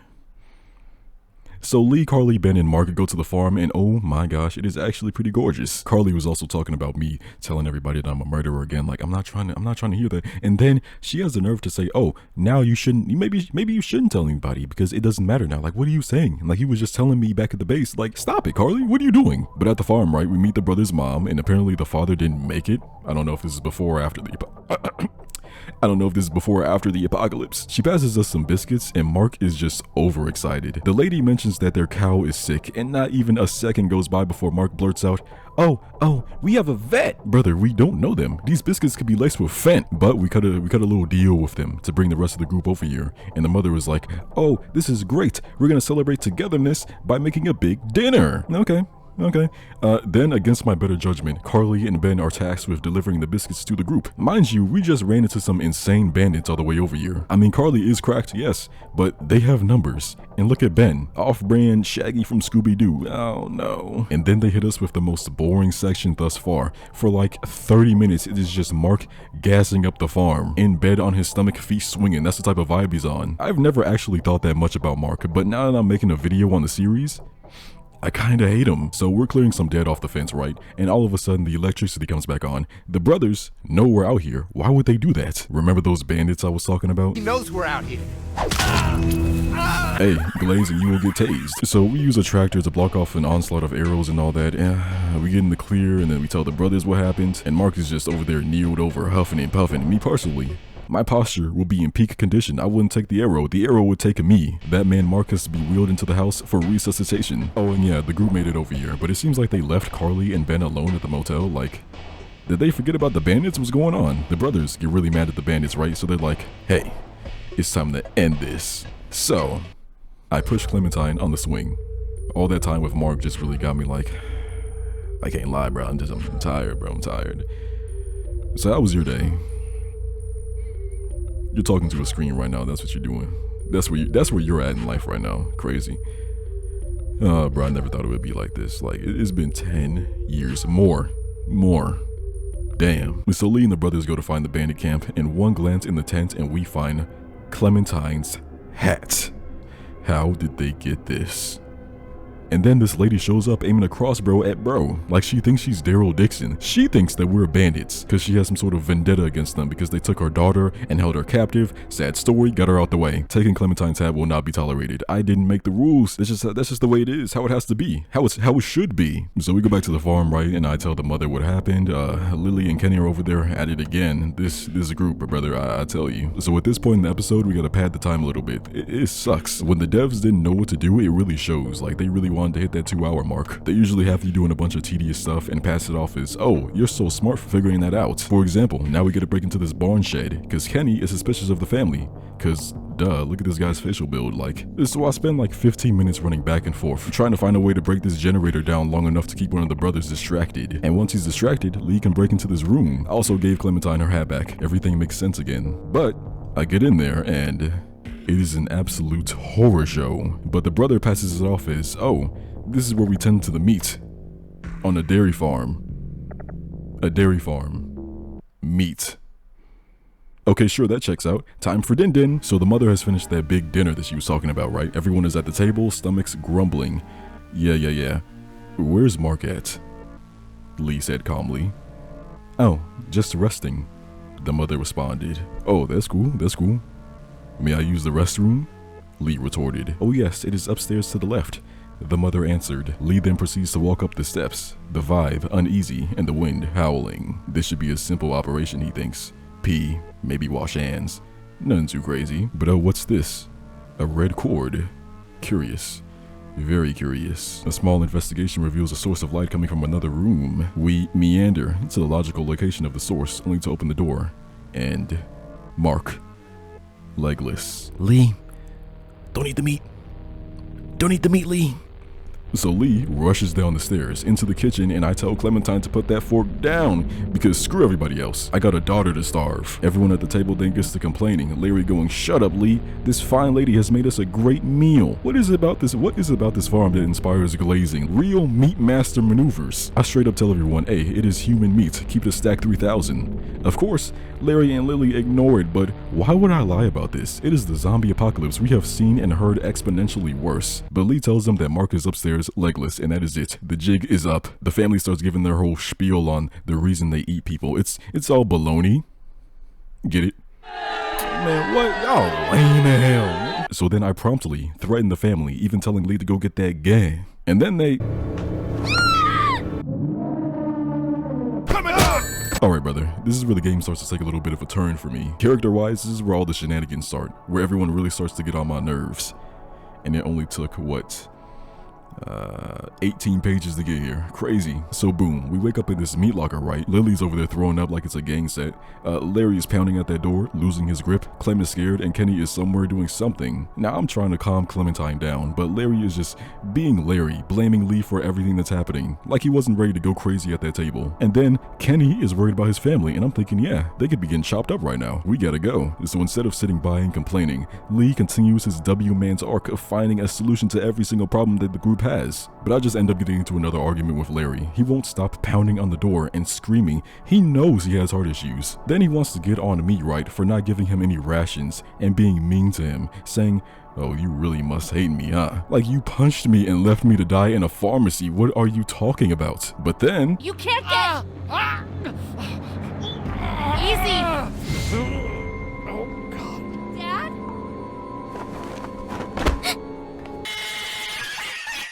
So Lee, Carly, Ben, and Mark go to the farm, and oh my gosh, it is actually pretty gorgeous. Carly was also talking about me telling everybody that I'm a murderer again. Like, I'm not trying to hear that. And then she has the nerve to say, oh, now you shouldn't, maybe you shouldn't tell anybody because it doesn't matter now. Like, what are you saying? Like, he was just telling me back at the base, like, stop it, Carly, what are you doing? But at the farm, right, we meet the brother's mom, and apparently the father didn't make it. I don't know if this is before or after the apocalypse. She passes us some biscuits, and Mark is just overexcited. The lady mentions that their cow is sick, and not even a second goes by before Mark blurts out, oh, we have a vet. Brother, we don't know them. These biscuits could be laced with fent, but we cut a little deal with them to bring the rest of the group over here. And the mother was like, oh, this is great. We're gonna celebrate togetherness by making a big dinner. Okay. Then against my better judgment, Carly and Ben are tasked with delivering the biscuits to the group. Mind you, we just ran into some insane bandits all the way over here. I mean, Carly is cracked, yes, but they have numbers. And look at Ben, off-brand Shaggy from Scooby-Doo. Oh no. And then they hit us with the most boring section thus far. For like 30 minutes, it is just Mark gassing up the farm, in bed on his stomach, feet swinging. That's the type of vibe he's on. I've never actually thought that much about Mark, but now that I'm making a video on the series, I kinda hate him. So we're clearing some dead off the fence, right? And all of a sudden the electricity comes back on. The brothers know we're out here. Why would they do that? Remember those bandits I was talking about? He knows we're out here. Hey, Glaze, and you will get tased. So we use a tractor to block off an onslaught of arrows and all that. We get in the clear, and then we tell the brothers what happened. And Mark is just over there kneeled over, huffing and puffing. Me personally, my posture will be in peak condition. I wouldn't take the arrow would take me. That man Mark has to be wheeled into the house for resuscitation. Oh, and yeah, the group made it over here, but it seems like they left Carly and Ben alone at the motel. Like, did they forget about the bandits? What's going on? The brothers get really mad at the bandits, right? So they're like, hey, it's time to end this. So I pushed Clementine on the swing. All that time with Mark just really got me like, I can't lie, bro. I'm tired, bro. I'm tired. So how was your day? You're talking to a screen right now. That's what you're doing. That's where you're at in life right now. Crazy. Bro, I never thought it would be like this. Like, it's been 10 years. More. Damn. So Lee and the brothers go to find the bandit camp, and one glance in the tent and we find Clementine's hat. How did they get this? And then this lady shows up aiming a crossbow at bro, like she thinks she's Daryl Dixon. She thinks that we're bandits because she has some sort of vendetta against them because they took her daughter and held her captive. Sad story, got her out the way. Taking Clementine's hat will not be tolerated. I didn't make the rules. That's just the way it is, how it has to be, how it should be. So we go back to the farm, right, and I tell the mother what happened. Lily and Kenny are over there at it again. This group, brother, I tell you. So at this point in the episode, we gotta pad the time a little bit. It sucks. When the devs didn't know what to do, it really shows. Like, they really wanted to hit that 2-hour mark. They usually have you doing a bunch of tedious stuff and pass it off as, oh, you're so smart for figuring that out. For example, now we get to break into this barn shed because Kenny is suspicious of the family. Cause duh, look at this guy's facial build. Like, so I spend like 15 minutes running back and forth trying to find a way to break this generator down long enough to keep one of the brothers distracted. And once he's distracted, Lee can break into this room. I also gave Clementine her hat back. Everything makes sense again. But I get in there and it is an absolute horror show. But the brother passes it off as, oh, this is where we tend to the meat. On a dairy farm. A dairy farm. Meat. Okay, sure, that checks out. Time for din-din. So the mother has finished that big dinner that she was talking about, right? Everyone is at the table, stomachs grumbling. Yeah. Where's Mark at? Lee said calmly. Oh, just resting, the mother responded. Oh, that's cool. May I use the restroom? Lee retorted. Oh yes, it is upstairs to the left, the mother answered. Lee then proceeds to walk up the steps, the vibe uneasy and the wind howling. This should be a simple operation, he thinks. Pee, maybe wash hands. Nothing too crazy. But oh, what's this? A red cord. Curious. Very curious. A small investigation reveals a source of light coming from another room. We meander to the logical location of the source, only to open the door. And Mark. Legless. Lee, don't eat the meat. Don't eat the meat, Lee. So Lee rushes down the stairs into the kitchen, and I tell Clementine to put that fork down because screw everybody else. I got a daughter to starve. Everyone at the table then gets to complaining. Larry going, shut up, Lee. This fine lady has made us a great meal. What is it about this farm that inspires glazing? Real meat master maneuvers. I straight up tell everyone, hey, it is human meat. Keep the stack 3000. Of course, Larry and Lily ignore it, but why would I lie about this? It is the zombie apocalypse we have seen and heard exponentially worse. But Lee tells them that Mark is upstairs legless, and that is it. The jig is up. The family starts giving their whole spiel on the reason they eat people. It's all baloney. Get it? Man, what? Y'all lame as hell. So then I promptly threaten the family, even telling Lee to go get that gang. And then they... Alright, brother, this is where the game starts to take a little bit of a turn for me. Character-wise, this is where all the shenanigans start, where everyone really starts to get on my nerves. And it only took, what? 18 pages to get here. Crazy. So boom, we wake up in this meat locker, right? Lily's over there throwing up like it's a gang set. Larry is pounding at that door, losing his grip. Clem is scared, and Kenny is somewhere doing something. Now I'm trying to calm Clementine down, but Larry is just being Larry, blaming Lee for everything that's happening, like he wasn't ready to go crazy at that table. And then Kenny is worried about his family, and I'm thinking, yeah, they could be getting chopped up right now. We gotta go. So instead of sitting by and complaining, Lee continues his W-man's arc of finding a solution to every single problem that the group has. But I just end up getting into another argument with Larry. He won't stop pounding on the door and screaming. He knows he has heart issues. Then he wants to get on me, right, for not giving him any rations and being mean to him, saying, oh, you really must hate me, huh? Like you punched me and left me to die in a pharmacy. What are you talking about? But then... You can't get... Easy.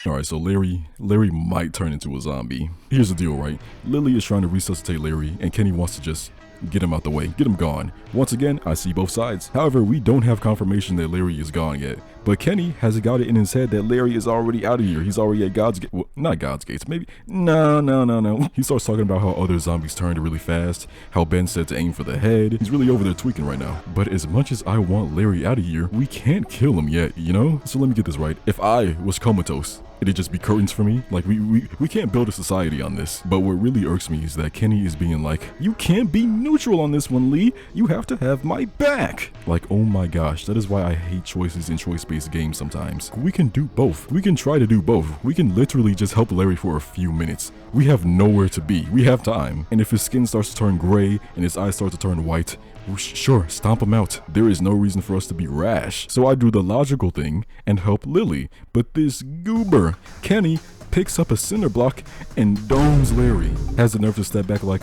Alright, so Larry might turn into a zombie. Here's the deal, right? Lily is trying to resuscitate Larry, and Kenny wants to just get him out the way, get him gone. Once again, I see both sides. However, we don't have confirmation that Larry is gone yet. But Kenny has got it in his head that Larry is already out of here. He's already at God's Gate. Well, not God's Gates, maybe. No. He starts talking about how other zombies turned really fast, how Ben said to aim for the head. He's really over there tweaking right now. But as much as I want Larry out of here, we can't kill him yet, you know? So let me get this right. If I was comatose, it'd just be curtains for me. Like, we can't build a society on this. But what really irks me is that Kenny is being like, you can't be neutral on this one, Lee. You have to have my back. Like, oh my gosh, that is why I hate choices in choice-based games sometimes. We can do both. We can try to do both. We can literally just help Larry for a few minutes. We have nowhere to be. We have time. And if his skin starts to turn gray and his eyes start to turn white, sure, stomp him out. There is no reason for us to be rash. So I do the logical thing and help Lily. But this goober, Kenny, picks up a cinder block and domes Larry. Has the nerve to step back like,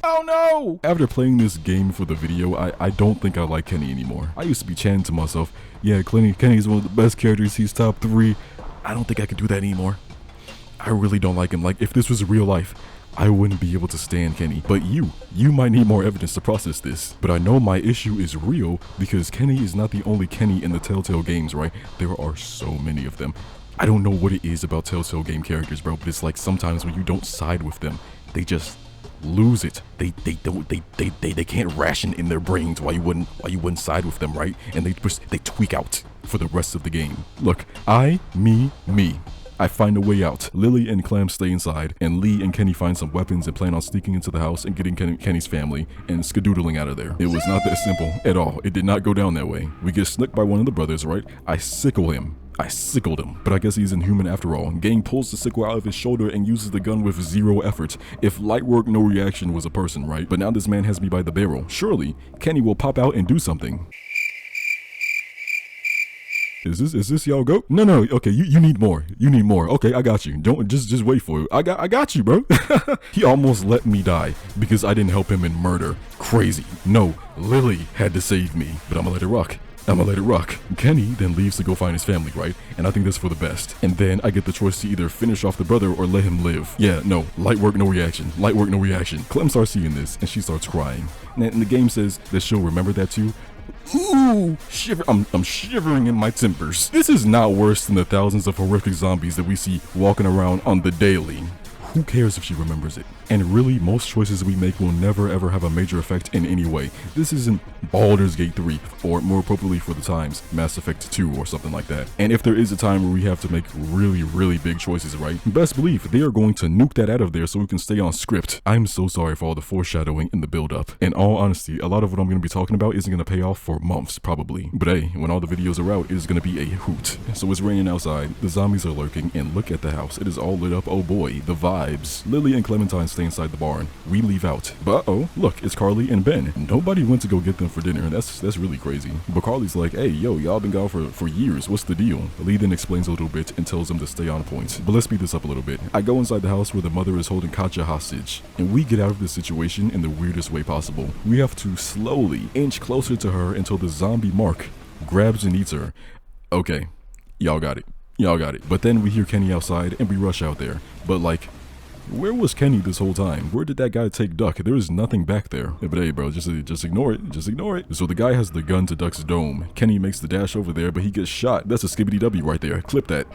oh no! After playing this game for the video, I don't think I like Kenny anymore. I used to be chanting to myself, yeah, Kenny's one of the best characters, he's top 3. I don't think I can do that anymore. I really don't like him. Like, if this was real life, I wouldn't be able to stand Kenny. But you might need more evidence to process this. But I know my issue is real because Kenny is not the only Kenny in the Telltale games, right? There are so many of them. I don't know what it is about Telltale game characters, bro, but it's like sometimes when you don't side with them, they just lose it. They can't ration in their brains why you wouldn't side with them, right? And they tweak out for the rest of the game. Look, me. I find a way out. Lily and Clem stay inside, and Lee and Kenny find some weapons and plan on sneaking into the house and getting Kenny's family and skadoodling out of there. It was not that simple at all. It did not go down that way. We get snooked by one of the brothers, right? I sickle him. I sickled him, but I guess he's inhuman after all. Gang pulls the sickle out of his shoulder and uses the gun with zero effort. If light work, no reaction was a person, right? But now this man has me by the barrel. Surely, Kenny will pop out and do something. Is this y'all go? No, okay, you need more. You need more. Okay, I got you. Don't just wait for it. I got you, bro. He almost let me die because I didn't help him in murder. Crazy. No, Lily had to save me, but I'm gonna let it rock. Kenny then leaves to go find his family, right? And I think that's for the best. And then I get the choice to either finish off the brother or let him live. Yeah, no, light work, no reaction. Clem starts seeing this and she starts crying. And the game says that she'll remember that too. Ooh, I'm shivering in my timbers. This is not worse than the thousands of horrific zombies that we see walking around on the daily. Who cares if she remembers it? And really, most choices we make will never ever have a major effect in any way. This isn't Baldur's Gate 3, or more appropriately for the times, Mass Effect 2 or something like that. And if there is a time where we have to make really big choices, right? Best believe they are going to nuke that out of there so we can stay on script. I'm so sorry for all the foreshadowing and the build-up. In all honesty, a lot of what I'm going to be talking about isn't going to pay off for months, probably. But hey, when all the videos are out, it is going to be a hoot. So it's raining outside, the zombies are lurking, and look at the house. It is all lit up, oh boy, the vibes. Lily and Clementine stay inside the barn. We leave out. But oh, look, it's Carly and Ben. Nobody went to go get them for dinner. That's really crazy. But Carly's like, hey, yo, y'all been gone for years. What's the deal? Lee then explains a little bit and tells them to stay on point. But let's speed this up a little bit. I go inside the house where the mother is holding Katja hostage, and we get out of this situation in the weirdest way possible. We have to slowly inch closer to her until the zombie Mark grabs and eats her. Okay, y'all got it. But then we hear Kenny outside and we rush out there. But like, where was Kenny this whole time? Where did that guy take Duck? There is nothing back there. But hey, bro, just ignore it. So the guy has the gun to Duck's dome. Kenny makes the dash over there, but he gets shot. That's a skibbity W right there. Clip that.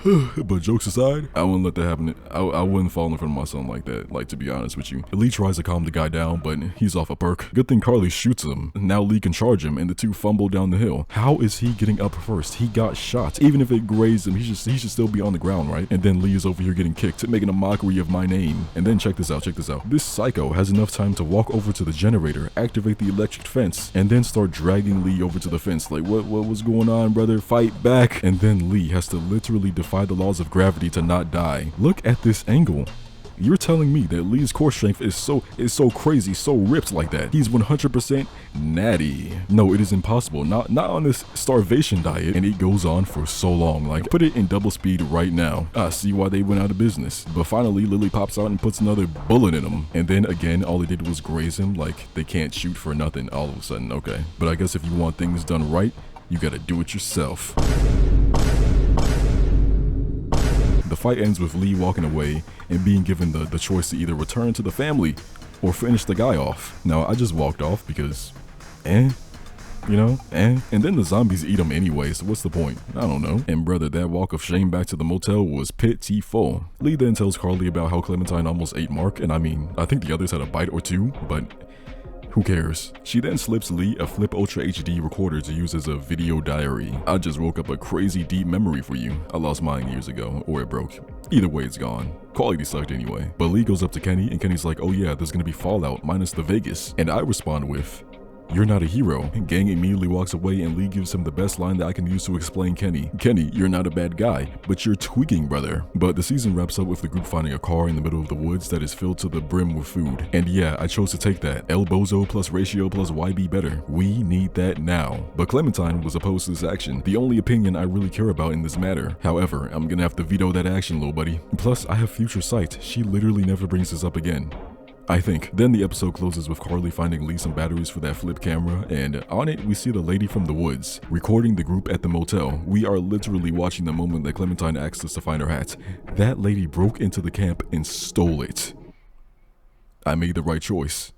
But jokes aside, I wouldn't let that happen. I wouldn't fall in front of my son like that, like, to be honest with you. Lee tries to calm the guy down, but he's off a perk. Good thing Carly shoots him. Now Lee can charge him, and the two fumble down the hill. How is he getting up first? He got shot. Even if it grazed him, he should still be on the ground, right? And then Lee is over here getting kicked, making a mockery of my name. And then check this out. This psycho has enough time to walk over to the generator, activate the electric fence, and then start dragging Lee over to the fence. Like, what was going on, brother? Fight back. And then Lee has to literally defy the laws of gravity to not die. Look at this angle. You're telling me that Lee's core strength is so crazy, so ripped like that. He's 100% natty. No, it is impossible. Not on this starvation diet. And it goes on for so long. Like, put it in double speed right now. I see why they went out of business. But finally, Lily pops out and puts another bullet in him. And then again, all they did was graze him. Like, they can't shoot for nothing all of a sudden. Okay. But I guess if you want things done right, you gotta do it yourself. The fight ends with Lee walking away and being given the choice to either return to the family or finish the guy off. Now, I just walked off because, and then the zombies eat him anyway, so what's the point? I don't know. And brother, that walk of shame back to the motel was pitiful. Lee then tells Carly about how Clementine almost ate Mark, and I mean, I think the others had a bite or two, but who cares? She then slips Lee a Flip Ultra HD recorder to use as a video diary. I just woke up a crazy deep memory for you. I lost mine years ago, or it broke. Either way, it's gone. Quality sucked anyway. But Lee goes up to Kenny, and Kenny's like, oh yeah, there's gonna be Fallout minus the Vegas. And I respond with, you're not a hero. Gang immediately walks away and Lee gives him the best line that I can use to explain Kenny. Kenny, you're not a bad guy, but you're tweaking, brother. But the season wraps up with the group finding a car in the middle of the woods that is filled to the brim with food. And yeah, I chose to take that. El Bozo plus ratio plus YB better. We need that now. But Clementine was opposed to this action, the only opinion I really care about in this matter. However, I'm gonna have to veto that action, little buddy. Plus, I have future sight. She literally never brings this up again, I think. Then the episode closes with Carly finding Lee some batteries for that flip camera, and on it we see the lady from the woods recording the group at the motel. We are literally watching the moment that Clementine asked us to find her hat. That lady broke into the camp and stole it. I made the right choice.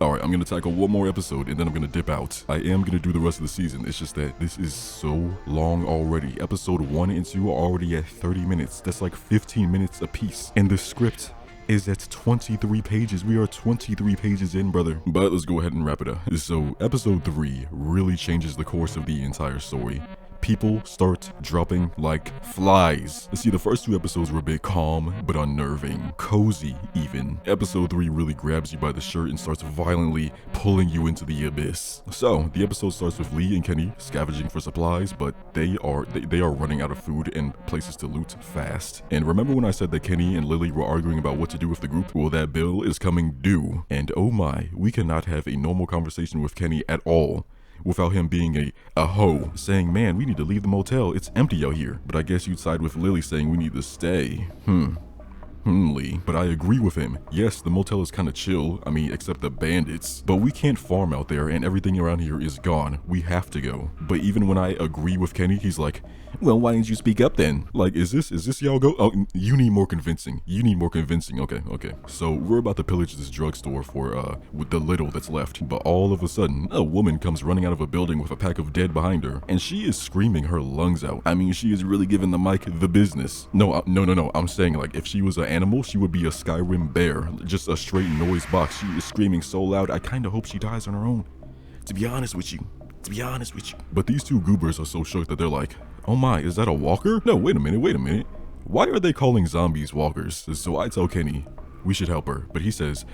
Alright, I'm gonna tackle one more episode and then I'm gonna dip out. I am gonna do the rest of the season. It's just that this is so long already. Episode 1 and 2 are already at 30 minutes. That's like 15 minutes a piece. And the script is at 23 pages. We are 23 pages in, brother. But let's go ahead and wrap it up. So episode 3 really changes the course of the entire story. people start dropping like flies. See, the first 2 episodes were a bit calm, but unnerving. Cozy, even. Episode 3 really grabs you by the shirt and starts violently pulling you into the abyss. So, the episode starts with Lee and Kenny scavenging for supplies, but they are running out of food and places to loot fast. And remember when I said that Kenny and Lily were arguing about what to do with the group? Well, that bill is coming due. And oh my, we cannot have a normal conversation with Kenny at all without him being a hoe, saying, man, we need to leave the motel, it's empty out here. But I guess you'd side with Lily saying we need to stay. Lee. But I agree with him. Yes, the motel is kind of chill, I mean, except the bandits. But we can't farm out there and everything around here is gone. We have to go. But even when I agree with Kenny, he's like, well, why didn't you speak up then? Like, is this y'all go? Oh, you need more convincing. You need more convincing. Okay. So we're about to pillage this drugstore for, with the little that's left. But all of a sudden, a woman comes running out of a building with a pack of dead behind her. And she is screaming her lungs out. I mean, she is really giving the mic the business. No. I'm saying, like, if she was an animal, she would be a Skyrim bear. Just a straight noise box. She is screaming so loud, I kind of hope she dies on her own. To be honest with you. But these 2 goobers are so shook that they're like, oh my, is that a walker? No, wait a minute. Why are they calling zombies walkers? So I tell Kenny, we should help her. But he says,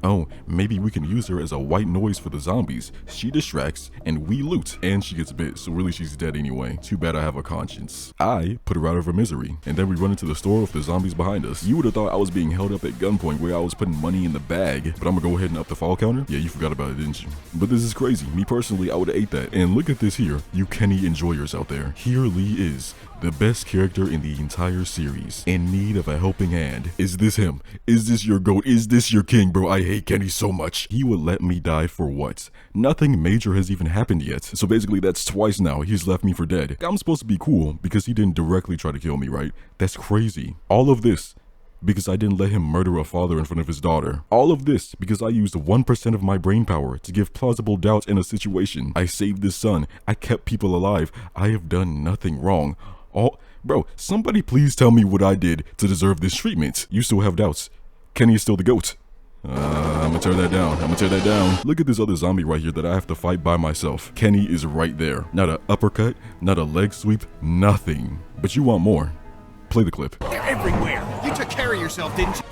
oh, maybe we can use her as a white noise for the zombies. She distracts and we loot. And she gets bit, so really she's dead anyway. Too bad I have a conscience. I put her out of her misery. And then we run into the store with the zombies behind us. You would have thought I was being held up at gunpoint where I was putting money in the bag. But I'm gonna go ahead and up the fall counter? Yeah, you forgot about it, didn't you? But this is crazy. Me personally, I would have ate that. And look at this here. You Kenny enjoyers out there. Here Lee is. The best character in the entire series, in need of a helping hand. Is this him? Is this your goat? Is this your king, bro? I hate Kenny so much. He would let me die for what? Nothing major has even happened yet. So basically that's twice now he's left me for dead. I'm supposed to be cool because he didn't directly try to kill me, right? That's crazy. All of this because I didn't let him murder a father in front of his daughter. All of this because I used 1% of my brain power to give plausible doubt in a situation. I saved his son. I kept people alive. I have done nothing wrong. Bro, somebody please tell me what I did to deserve this treatment. You still have doubts. Kenny is still the goat. I'm gonna tear that down. Look at this other zombie right here that I have to fight by myself. Kenny is right there. Not an uppercut, not a leg sweep, nothing. But you want more. Play the clip. They're everywhere. You took care of yourself, didn't you?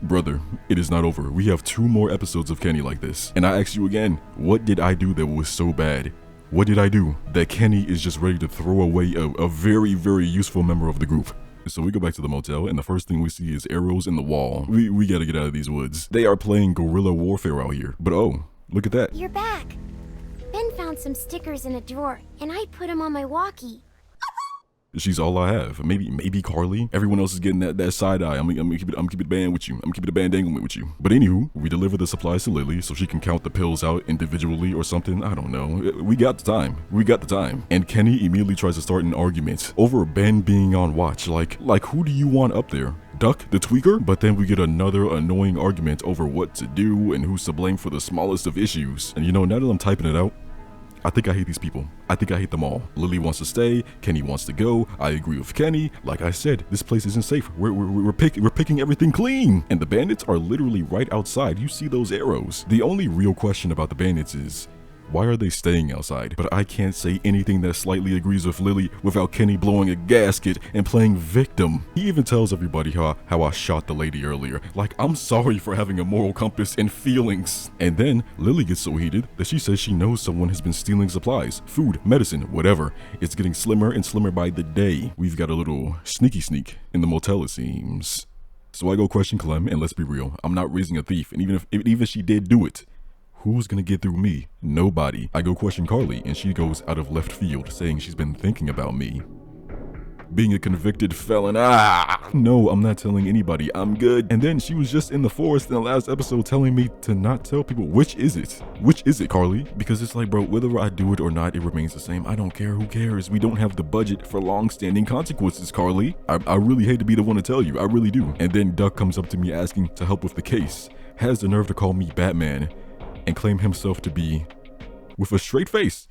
Brother, it is not over. We have 2 more episodes of Kenny like this. And I ask you again, what did I do that was so bad? What did I do that Kenny is just ready to throw away a very, very useful member of the group? So we go back to the motel, and the first thing we see is arrows in the wall. We gotta get out of these woods. They are playing guerrilla warfare out here. But oh, look at that. You're back. Ben found some stickers in a drawer, and I put them on my walkie. She's all I have. Maybe Carly. Everyone else is getting that side eye. I'm gonna keep it band with you. I'm keeping the band dangling with you. But anywho, we deliver the supplies to Lily so she can count the pills out individually or something. I don't know. We got the time. And Kenny immediately tries to start an argument over Ben being on watch. Like who do you want up there? Duck, the tweaker? But then we get another annoying argument over what to do and who's to blame for the smallest of issues. And you know, now that I'm typing it out, I think I hate these people. I think I hate them all. Lily wants to stay. Kenny wants to go. I agree with Kenny. Like I said, this place isn't safe. We're picking everything clean. And the bandits are literally right outside. You see those arrows. The only real question about the bandits is, why are they staying outside? But I can't say anything that slightly agrees with Lily without Kenny blowing a gasket and playing victim. He even tells everybody how I shot the lady earlier. Like, I'm sorry for having a moral compass and feelings. And then Lily gets so heated that she says she knows someone has been stealing supplies, food, medicine, whatever. It's getting slimmer and slimmer by the day. We've got a little sneak in the motel, it seems. So I go question Clem, and let's be real, I'm not raising a thief, and even if she did do it, who's gonna get through me? Nobody. I go question Carly, and she goes out of left field, saying she's been thinking about me being a convicted felon. No, I'm not telling anybody. I'm good. And then she was just in the forest in the last episode telling me to not tell people. Which is it? Which is it, Carly? Because it's like, bro, whether I do it or not, it remains the same. I don't care. Who cares? We don't have the budget for long-standing consequences, Carly. I really hate to be the one to tell you. I really do. And then Duck comes up to me asking to help with the case. Has the nerve to call me Batman and claim himself to be with a straight face.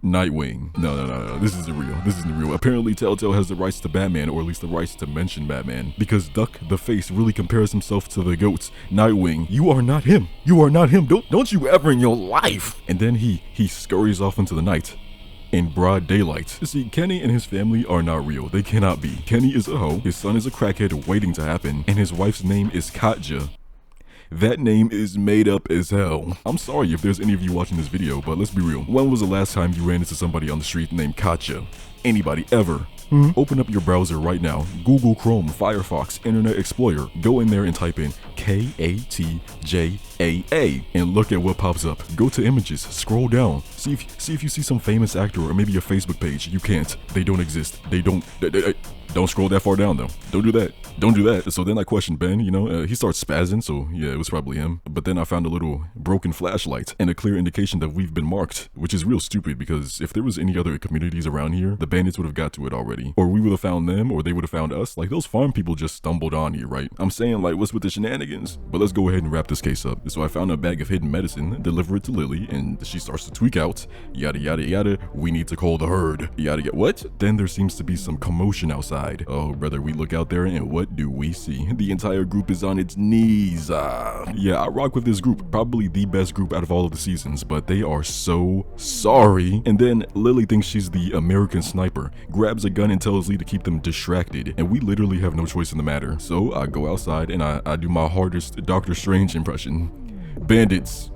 Nightwing. No. This isn't real. This isn't real. Apparently, Telltale has the rights to Batman, or at least the rights to mention Batman, because Duck the Face really compares himself to the goats. Nightwing, you are not him. You are not him. Don't you ever in your life. And then he scurries off into the night. In broad daylight. You see, Kenny and his family are not real. They cannot be. Kenny is a hoe, his son is a crackhead waiting to happen, and his wife's name is Katja. That name is made up as hell. I'm sorry if there's any of you watching this video, but let's be real. When was the last time you ran into somebody on the street named Katja? Anybody ever? Open up your browser right now. Google Chrome, Firefox, Internet Explorer. Go in there and type in Katjaa and look at what pops up. Go to images, scroll down, see if you see some famous actor or maybe a Facebook page. You can't. They don't exist. Don't scroll that far down though. Don't do that. Don't do that. So then I questioned Ben, he starts spazzing, so yeah, it was probably him. But then I found a little broken flashlight and a clear indication that we've been marked, which is real stupid because if there was any other communities around here, the bandits would have got to it already. Or we would have found them, or they would have found us. Like, those farm people just stumbled on here, right? I'm saying, like, what's with the shenanigans? But let's go ahead and wrap this case up. So I found a bag of hidden medicine, deliver it to Lily, and she starts to tweak out. Yada, yada, yada. We need to call the herd. Yada, yada. What? Then there seems to be some commotion outside. Oh, brother, we look out there, and what do we see? The entire group is on its knees. Yeah, I rock with this group. Probably the best group out of all of the seasons, but they are so sorry. And then Lily thinks she's the American sniper, grabs a gun and tells Lee to keep them distracted, and we literally have no choice in the matter. So I go outside and I do my hardest Doctor Strange impression. Bandits,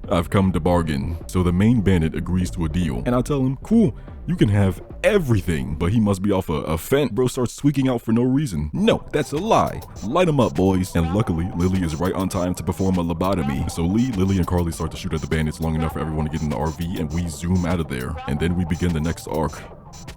I've come to bargain. So the main bandit agrees to a deal, and I tell him, cool, you can have everything, but he must be off a fence. Bro starts tweaking out for no reason. No, that's a lie. Light him up, boys. And luckily, Lily is right on time to perform a lobotomy. So Lee, Lily, and Carly start to shoot at the bandits long enough for everyone to get in the RV, and we zoom out of there. And then we begin the next arc.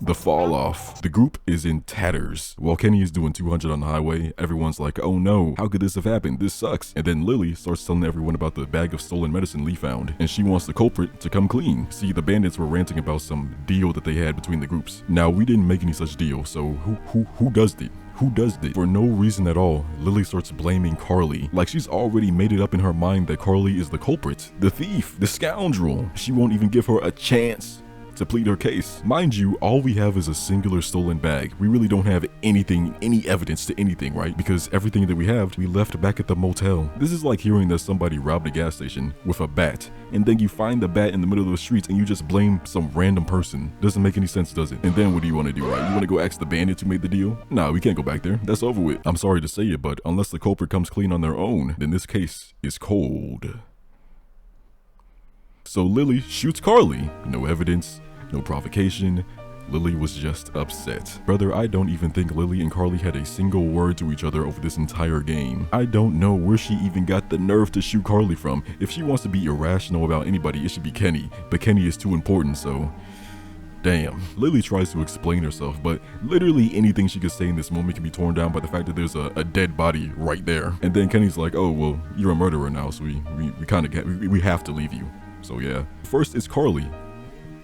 The fall off. The group is in tatters. While Kenny is doing 200 on the highway, everyone's like, oh no, how could this have happened? This sucks. And then Lily starts telling everyone about the bag of stolen medicine Lee found, and she wants the culprit to come clean. See, the bandits were ranting about some deal that they had between the groups. Now, we didn't make any such deal, so who does it? Who does this? For no reason at all, Lily starts blaming Carly. Like she's already made it up in her mind that Carly is the culprit, the thief, the scoundrel. She won't even give her a chance to plead her case. Mind you, all we have is a singular stolen bag. We really don't have anything, any evidence to anything, right? Because everything that we have, we left back at the motel. This is like hearing that somebody robbed a gas station with a bat, and then you find the bat in the middle of the streets and you just blame some random person. Doesn't make any sense, does it? And then what do you want to do, right? You want to go ask the bandits who made the deal? Nah, we can't go back there. That's over with. I'm sorry to say it, but unless the culprit comes clean on their own, then this case is cold. So Lily shoots Carly. No evidence, no provocation. Lily was just upset. Brother, I don't even think Lily and Carly had a single word to each other over this entire game. I don't know where she even got the nerve to shoot Carly from. If she wants to be irrational about anybody, it should be Kenny. But Kenny is too important, so damn. Lily tries to explain herself, but literally anything she could say in this moment can be torn down by the fact that there's a dead body right there. And then Kenny's like, oh, well, you're a murderer now, so we have to leave you. So yeah. First it's Carly.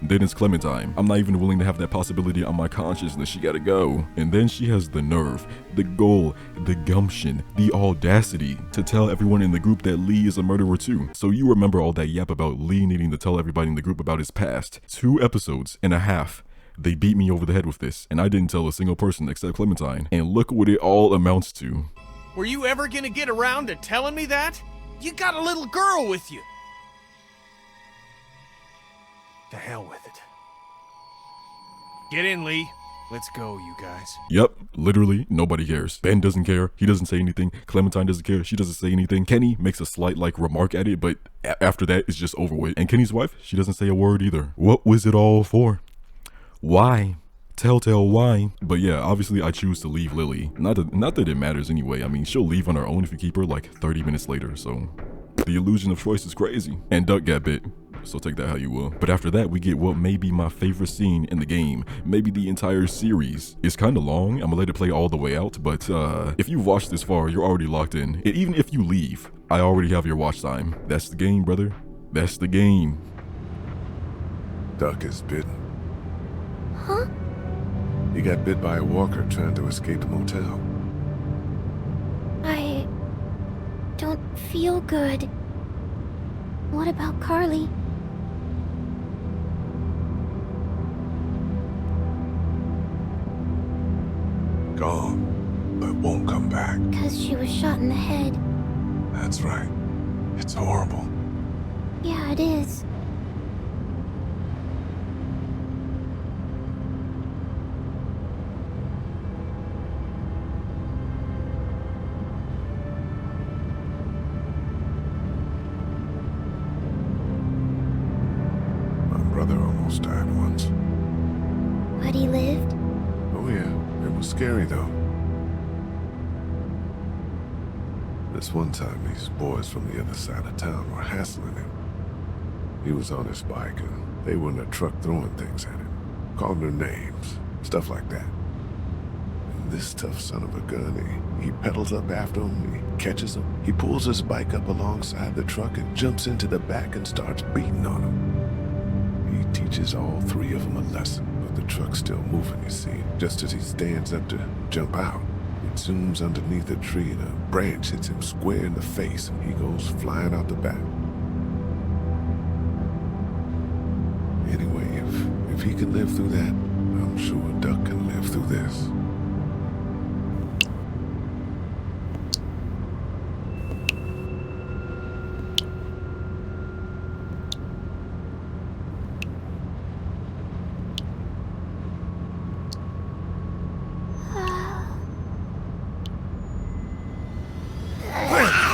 Then it's Clementine. I'm not even willing to have that possibility on my consciousness. She gotta go. And then she has the nerve, the goal, the gumption, the audacity to tell everyone in the group that Lee is a murderer too. So you remember all that yap about Lee needing to tell everybody in the group about his past. 2 episodes and a half. They beat me over the head with this, and I didn't tell a single person except Clementine. And look what it all amounts to. Were you ever gonna get around to telling me that? You got a little girl with you. To hell with it. Get in, Lee. Let's go, you guys. Yep, literally, nobody cares. Ben doesn't care. He doesn't say anything. Clementine doesn't care. She doesn't say anything. Kenny makes a slight, remark at it, but after that, it's just over with. And Kenny's wife, she doesn't say a word either. What was it all for? Why? Telltale, why? But yeah, obviously I choose to leave Lily. Not that it matters anyway. I mean, she'll leave on her own if you keep her 30 minutes later, so the illusion of choice is crazy. And Duck got bit. So take that how you will. But after that, we get what may be my favorite scene in the game, maybe the entire series. It's kind of long. I'm gonna let it play all the way out, but if you've watched this far, you're already locked in. And even if you leave, I already have your watch time. That's the game, brother. That's the game. Duck is bitten. Huh? He got bit by a walker trying to escape the motel. I don't feel good. What about Carly? Gone, but won't come back. Because she was shot in the head. That's right. It's horrible. Yeah, it is. My brother almost died once. But he lived? Oh yeah, it was scary though. This one time, these boys from the other side of town were hassling him. He was on his bike and they were in a truck throwing things at him, calling their names, stuff like that. And this tough son of a gun, he pedals up after him, he catches him, he pulls his bike up alongside the truck and jumps into the back and starts beating on him. He teaches all three of them a lesson, but the truck's still moving, you see, just as he stands up to jump out. It zooms underneath a tree and a branch hits him square in the face and he goes flying out the back. Anyway, if he can live through that, I'm sure Duck can live through this.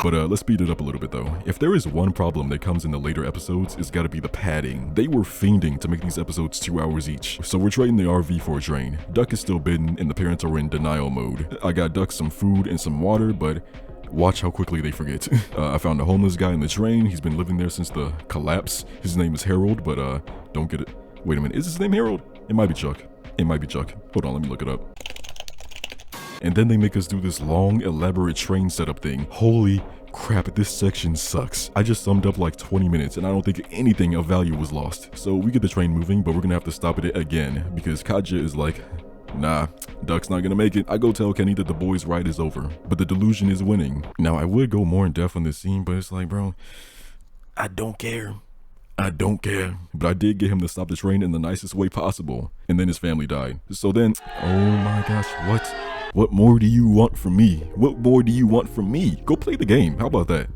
But let's speed it up a little bit though. If there is one problem that comes in the later episodes, it's gotta be the padding. They were fiending to make these episodes 2 hours each. So we're trading the RV for a train. Duck is still bitten and the parents are in denial mode. I got Duck some food and some water, but watch how quickly they forget. I found a homeless guy in the train. He's been living there since the collapse. His name is Harold, but don't get it. Wait a minute, is his name Harold? It might be Chuck. It might be Chuck. Hold on, let me look it up. And then they make us do this long, elaborate train setup thing. Holy crap, this section sucks. I just summed up like 20 minutes and I don't think anything of value was lost. So we get the train moving, but we're gonna have to stop it again because Katja is like, nah, Duck's not gonna make it. I go tell Kenny that the boys' ride is over, but the delusion is winning. Now I would go more in depth on this scene, but it's like, bro, I don't care. I don't care. But I did get him to stop the train in the nicest way possible. And then his family died. So then, oh my gosh, what? What more do you want from me? What more do you want from me? Go play the game. How about that?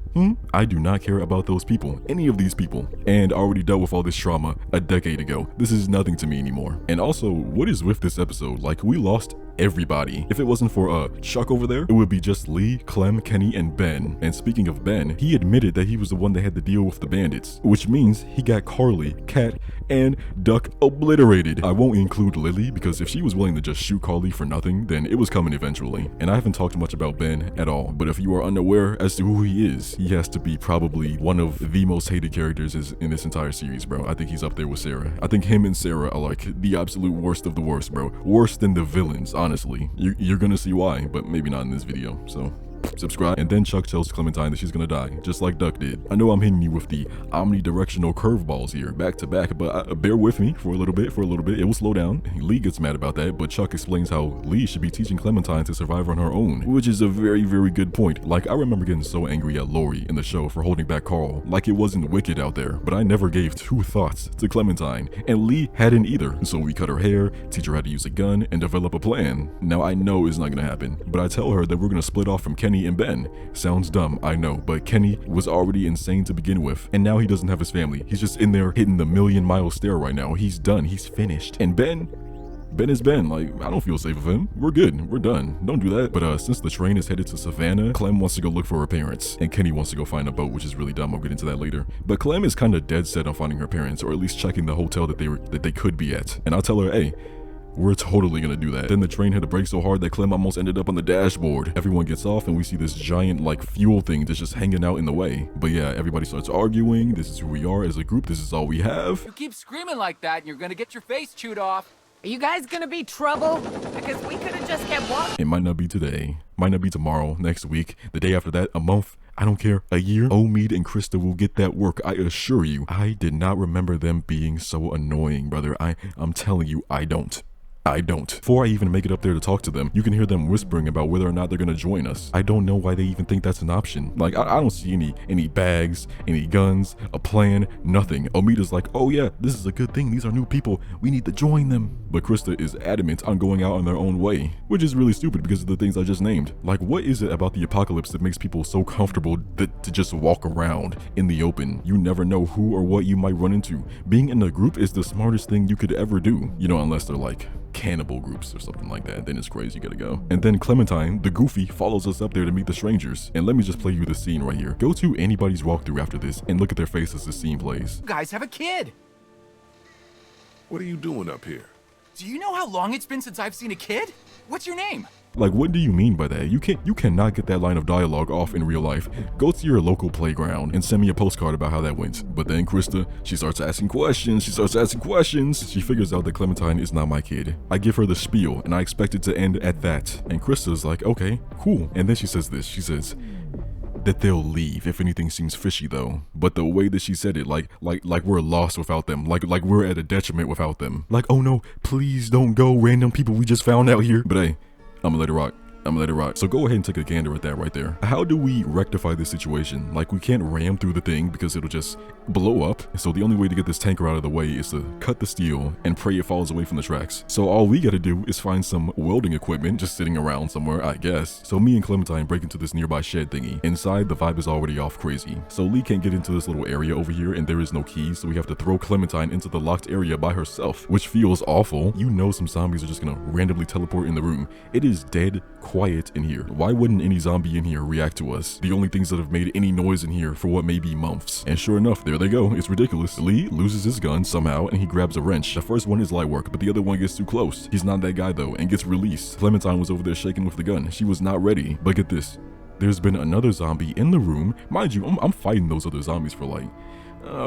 I do not care about those people, any of these people. And I already dealt with all this trauma a decade ago. This is nothing to me anymore. And also, what is with this episode? Like, we lost everybody. If it wasn't for Chuck over there, it would be just Lee, Clem, Kenny, and Ben. And speaking of Ben, he admitted that he was the one that had to deal with the bandits, which means he got Carly, Kat, and Duck obliterated. I won't include Lily because if she was willing to just shoot Carly for nothing, then it was coming eventually. And I haven't talked much about Ben at all, but if you are unaware as to who he is, he has to be probably one of the most hated characters in this entire series, bro. I think he's up there with Sarah. I think him and Sarah are like the absolute worst of the worst, bro. Worse than the villains, honestly. You're gonna see why, but maybe not in this video, so subscribe. And then Chuck tells Clementine that she's gonna die, just like Duck did. I know I'm hitting you with the omnidirectional curveballs here, back to back, but bear with me for a little bit. It will slow down. Lee gets mad about that, but Chuck explains how Lee should be teaching Clementine to survive on her own, which is a very, very good point. Like, I remember getting so angry at Lori in the show for holding back Carl, like it wasn't wicked out there, but I never gave 2 thoughts to Clementine, and Lee hadn't either. So we cut her hair, teach her how to use a gun, and develop a plan. Now I know it's not gonna happen, but I tell her that we're gonna split off from Kenny and Ben. Sounds dumb, I know, but Kenny was already insane to begin with, and now he doesn't have his family. He's just in there hitting the million-mile stare right now. He's done, he's finished. And Ben is Ben. Like, I don't feel safe with him. We're good, we're done. Don't do that. But since the train is headed to Savannah, Clem wants to go look for her parents, and Kenny wants to go find a boat, which is really dumb. I'll get into that later. But Clem is kind of dead set on finding her parents, or at least checking the hotel that they could be at. And I'll tell her, hey, we're totally gonna do that. Then the train hit a brake so hard that Clem almost ended up on the dashboard. Everyone gets off and we see this giant like fuel thing that's just hanging out in the way. But yeah, everybody starts arguing. This is who we are as a group. This is all we have. You keep screaming like that and you're gonna get your face chewed off. Are you guys gonna be trouble? Because we could have just kept walking. It might not be today, might not be tomorrow, next week, the day after that, a month. I don't care, a year. Omid and Krista will get that work, I assure you. I did not remember them being so annoying, brother. I'm telling you, I don't. I don't. Before I even make it up there to talk to them, you can hear them whispering about whether or not they're gonna join us. I don't know why they even think that's an option. Like, I don't see any bags, any guns, a plan, nothing. Omita's like, oh yeah, this is a good thing. These are new people. We need to join them. But Krista is adamant on going out on their own way, which is really stupid because of the things I just named. Like, what is it about the apocalypse that makes people so comfortable to just walk around in the open? You never know who or what you might run into. Being in a group is the smartest thing you could ever do. You know, unless they're like cannibal groups or something like that, then it's crazy, you gotta go. And then Clementine, the goofy, follows us up there to meet the strangers. And let me just play you the scene right here. Go to anybody's walkthrough after this and look at their face as the scene plays. You guys have a kid. What are you doing up here? Do you know how long it's been since I've seen a kid? What's your name? Like, what do you mean by that? You cannot get that line of dialogue off in real life. Go to your local playground and send me a postcard about how that went. But then Krista, she starts asking questions. She figures out that Clementine is not my kid. I give her the spiel and I expect it to end at that. And Krista's like, okay, cool. And then she says this, she says that they'll leave if anything seems fishy though. But the way that she said it, like we're lost without them, like we're at a detriment without them. Like, oh no, please don't go, random people we just found out here. But hey, I'm gonna let it rock. So go ahead and take a gander at that right there. How do we rectify this situation? Like, we can't ram through the thing because it'll just blow up. So the only way to get this tanker out of the way is to cut the steel and pray it falls away from the tracks. So all we gotta do is find some welding equipment just sitting around somewhere, I guess. So me and Clementine break into this nearby shed thingy. Inside, the vibe is already off crazy. So Lee can't get into this little area over here and there is no key, so we have to throw Clementine into the locked area by herself, which feels awful. You know some zombies are just gonna randomly teleport in the room. It is dead quiet in here. Why wouldn't any zombie in here react to us? The only things that have made any noise in here for what may be months. And sure enough, there they go. It's ridiculous. Lee loses his gun somehow and he grabs a wrench. The first one is light work, but the other one gets too close. He's not that guy though and gets released. Clementine was over there shaking with the gun. She was not ready. But get this. There's been another zombie in the room. Mind you, I'm fighting those other zombies for like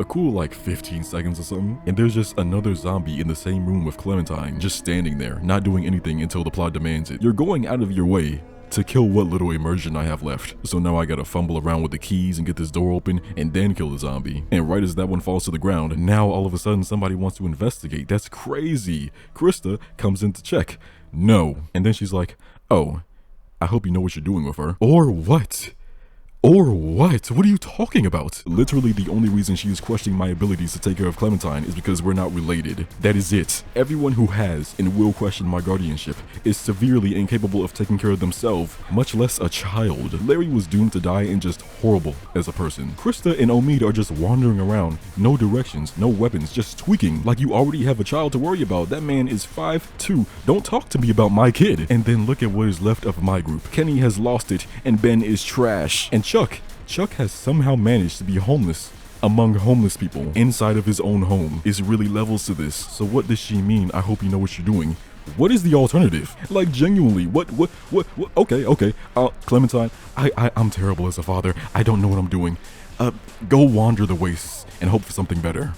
cool like 15 seconds or something. And there's just another zombie in the same room with Clementine, just standing there, not doing anything until the plot demands it. You're going out of your way to kill what little immersion I have left. So now I gotta fumble around with the keys and get this door open and then kill the zombie. And right as that one falls to the ground, now all of a sudden somebody wants to investigate. That's crazy. Krista comes in to check. No. And then she's like, oh, I hope you know what you're doing with her. Or what? Or what? What are you talking about? Literally the only reason she is questioning my abilities to take care of Clementine is because we're not related. That is it. Everyone who has and will question my guardianship is severely incapable of taking care of themselves, much less a child. Larry was doomed to die and just horrible as a person. Krista and Omid are just wandering around, no directions, no weapons, just tweaking like you already have a child to worry about. That man is 5'2". Don't talk to me about my kid. And then look at what is left of my group. Kenny has lost it and Ben is trash. And Chuck has somehow managed to be homeless among homeless people inside of his own home. Is really levels to this. So what does she mean? I hope you know what you're doing. What is the alternative? Like, genuinely, what? Okay. Clementine, I'm terrible as a father. I don't know what I'm doing. Go wander the wastes and hope for something better.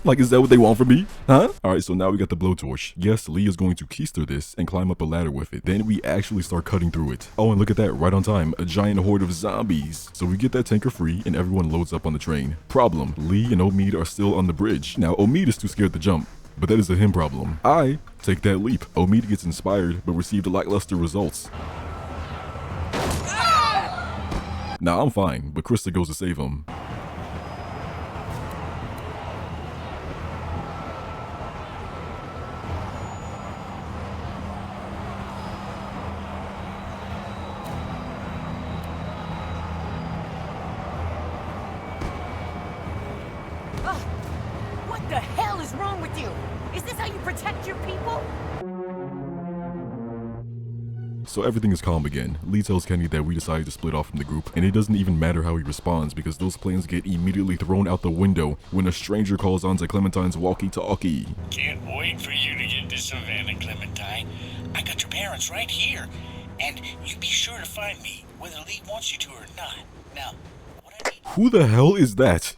Like, is that what they want from me? Huh? Alright, so now we got the blowtorch. Yes, Lee is going to keister this and climb up a ladder with it. Then we actually start cutting through it. Oh, and look at that, right on time. A giant horde of zombies. So we get that tanker free and everyone loads up on the train. Problem, Lee and Omid are still on the bridge. Now, Omid is too scared to jump, but that is a him problem. I take that leap. Omid gets inspired, but received lackluster results. Now, I'm fine, but Krista goes to save him. What the hell is wrong with you? Is this how you protect your people? So everything is calm again. Lee tells Kenny that we decided to split off from the group, and it doesn't even matter how he responds because those plans get immediately thrown out the window when a stranger calls onto Clementine's walkie-talkie. Can't wait for you to get to Savannah, Clementine. I got your parents right here, and you be sure to find me whether Lee wants you to or not. Now, what I need... Who the hell is that?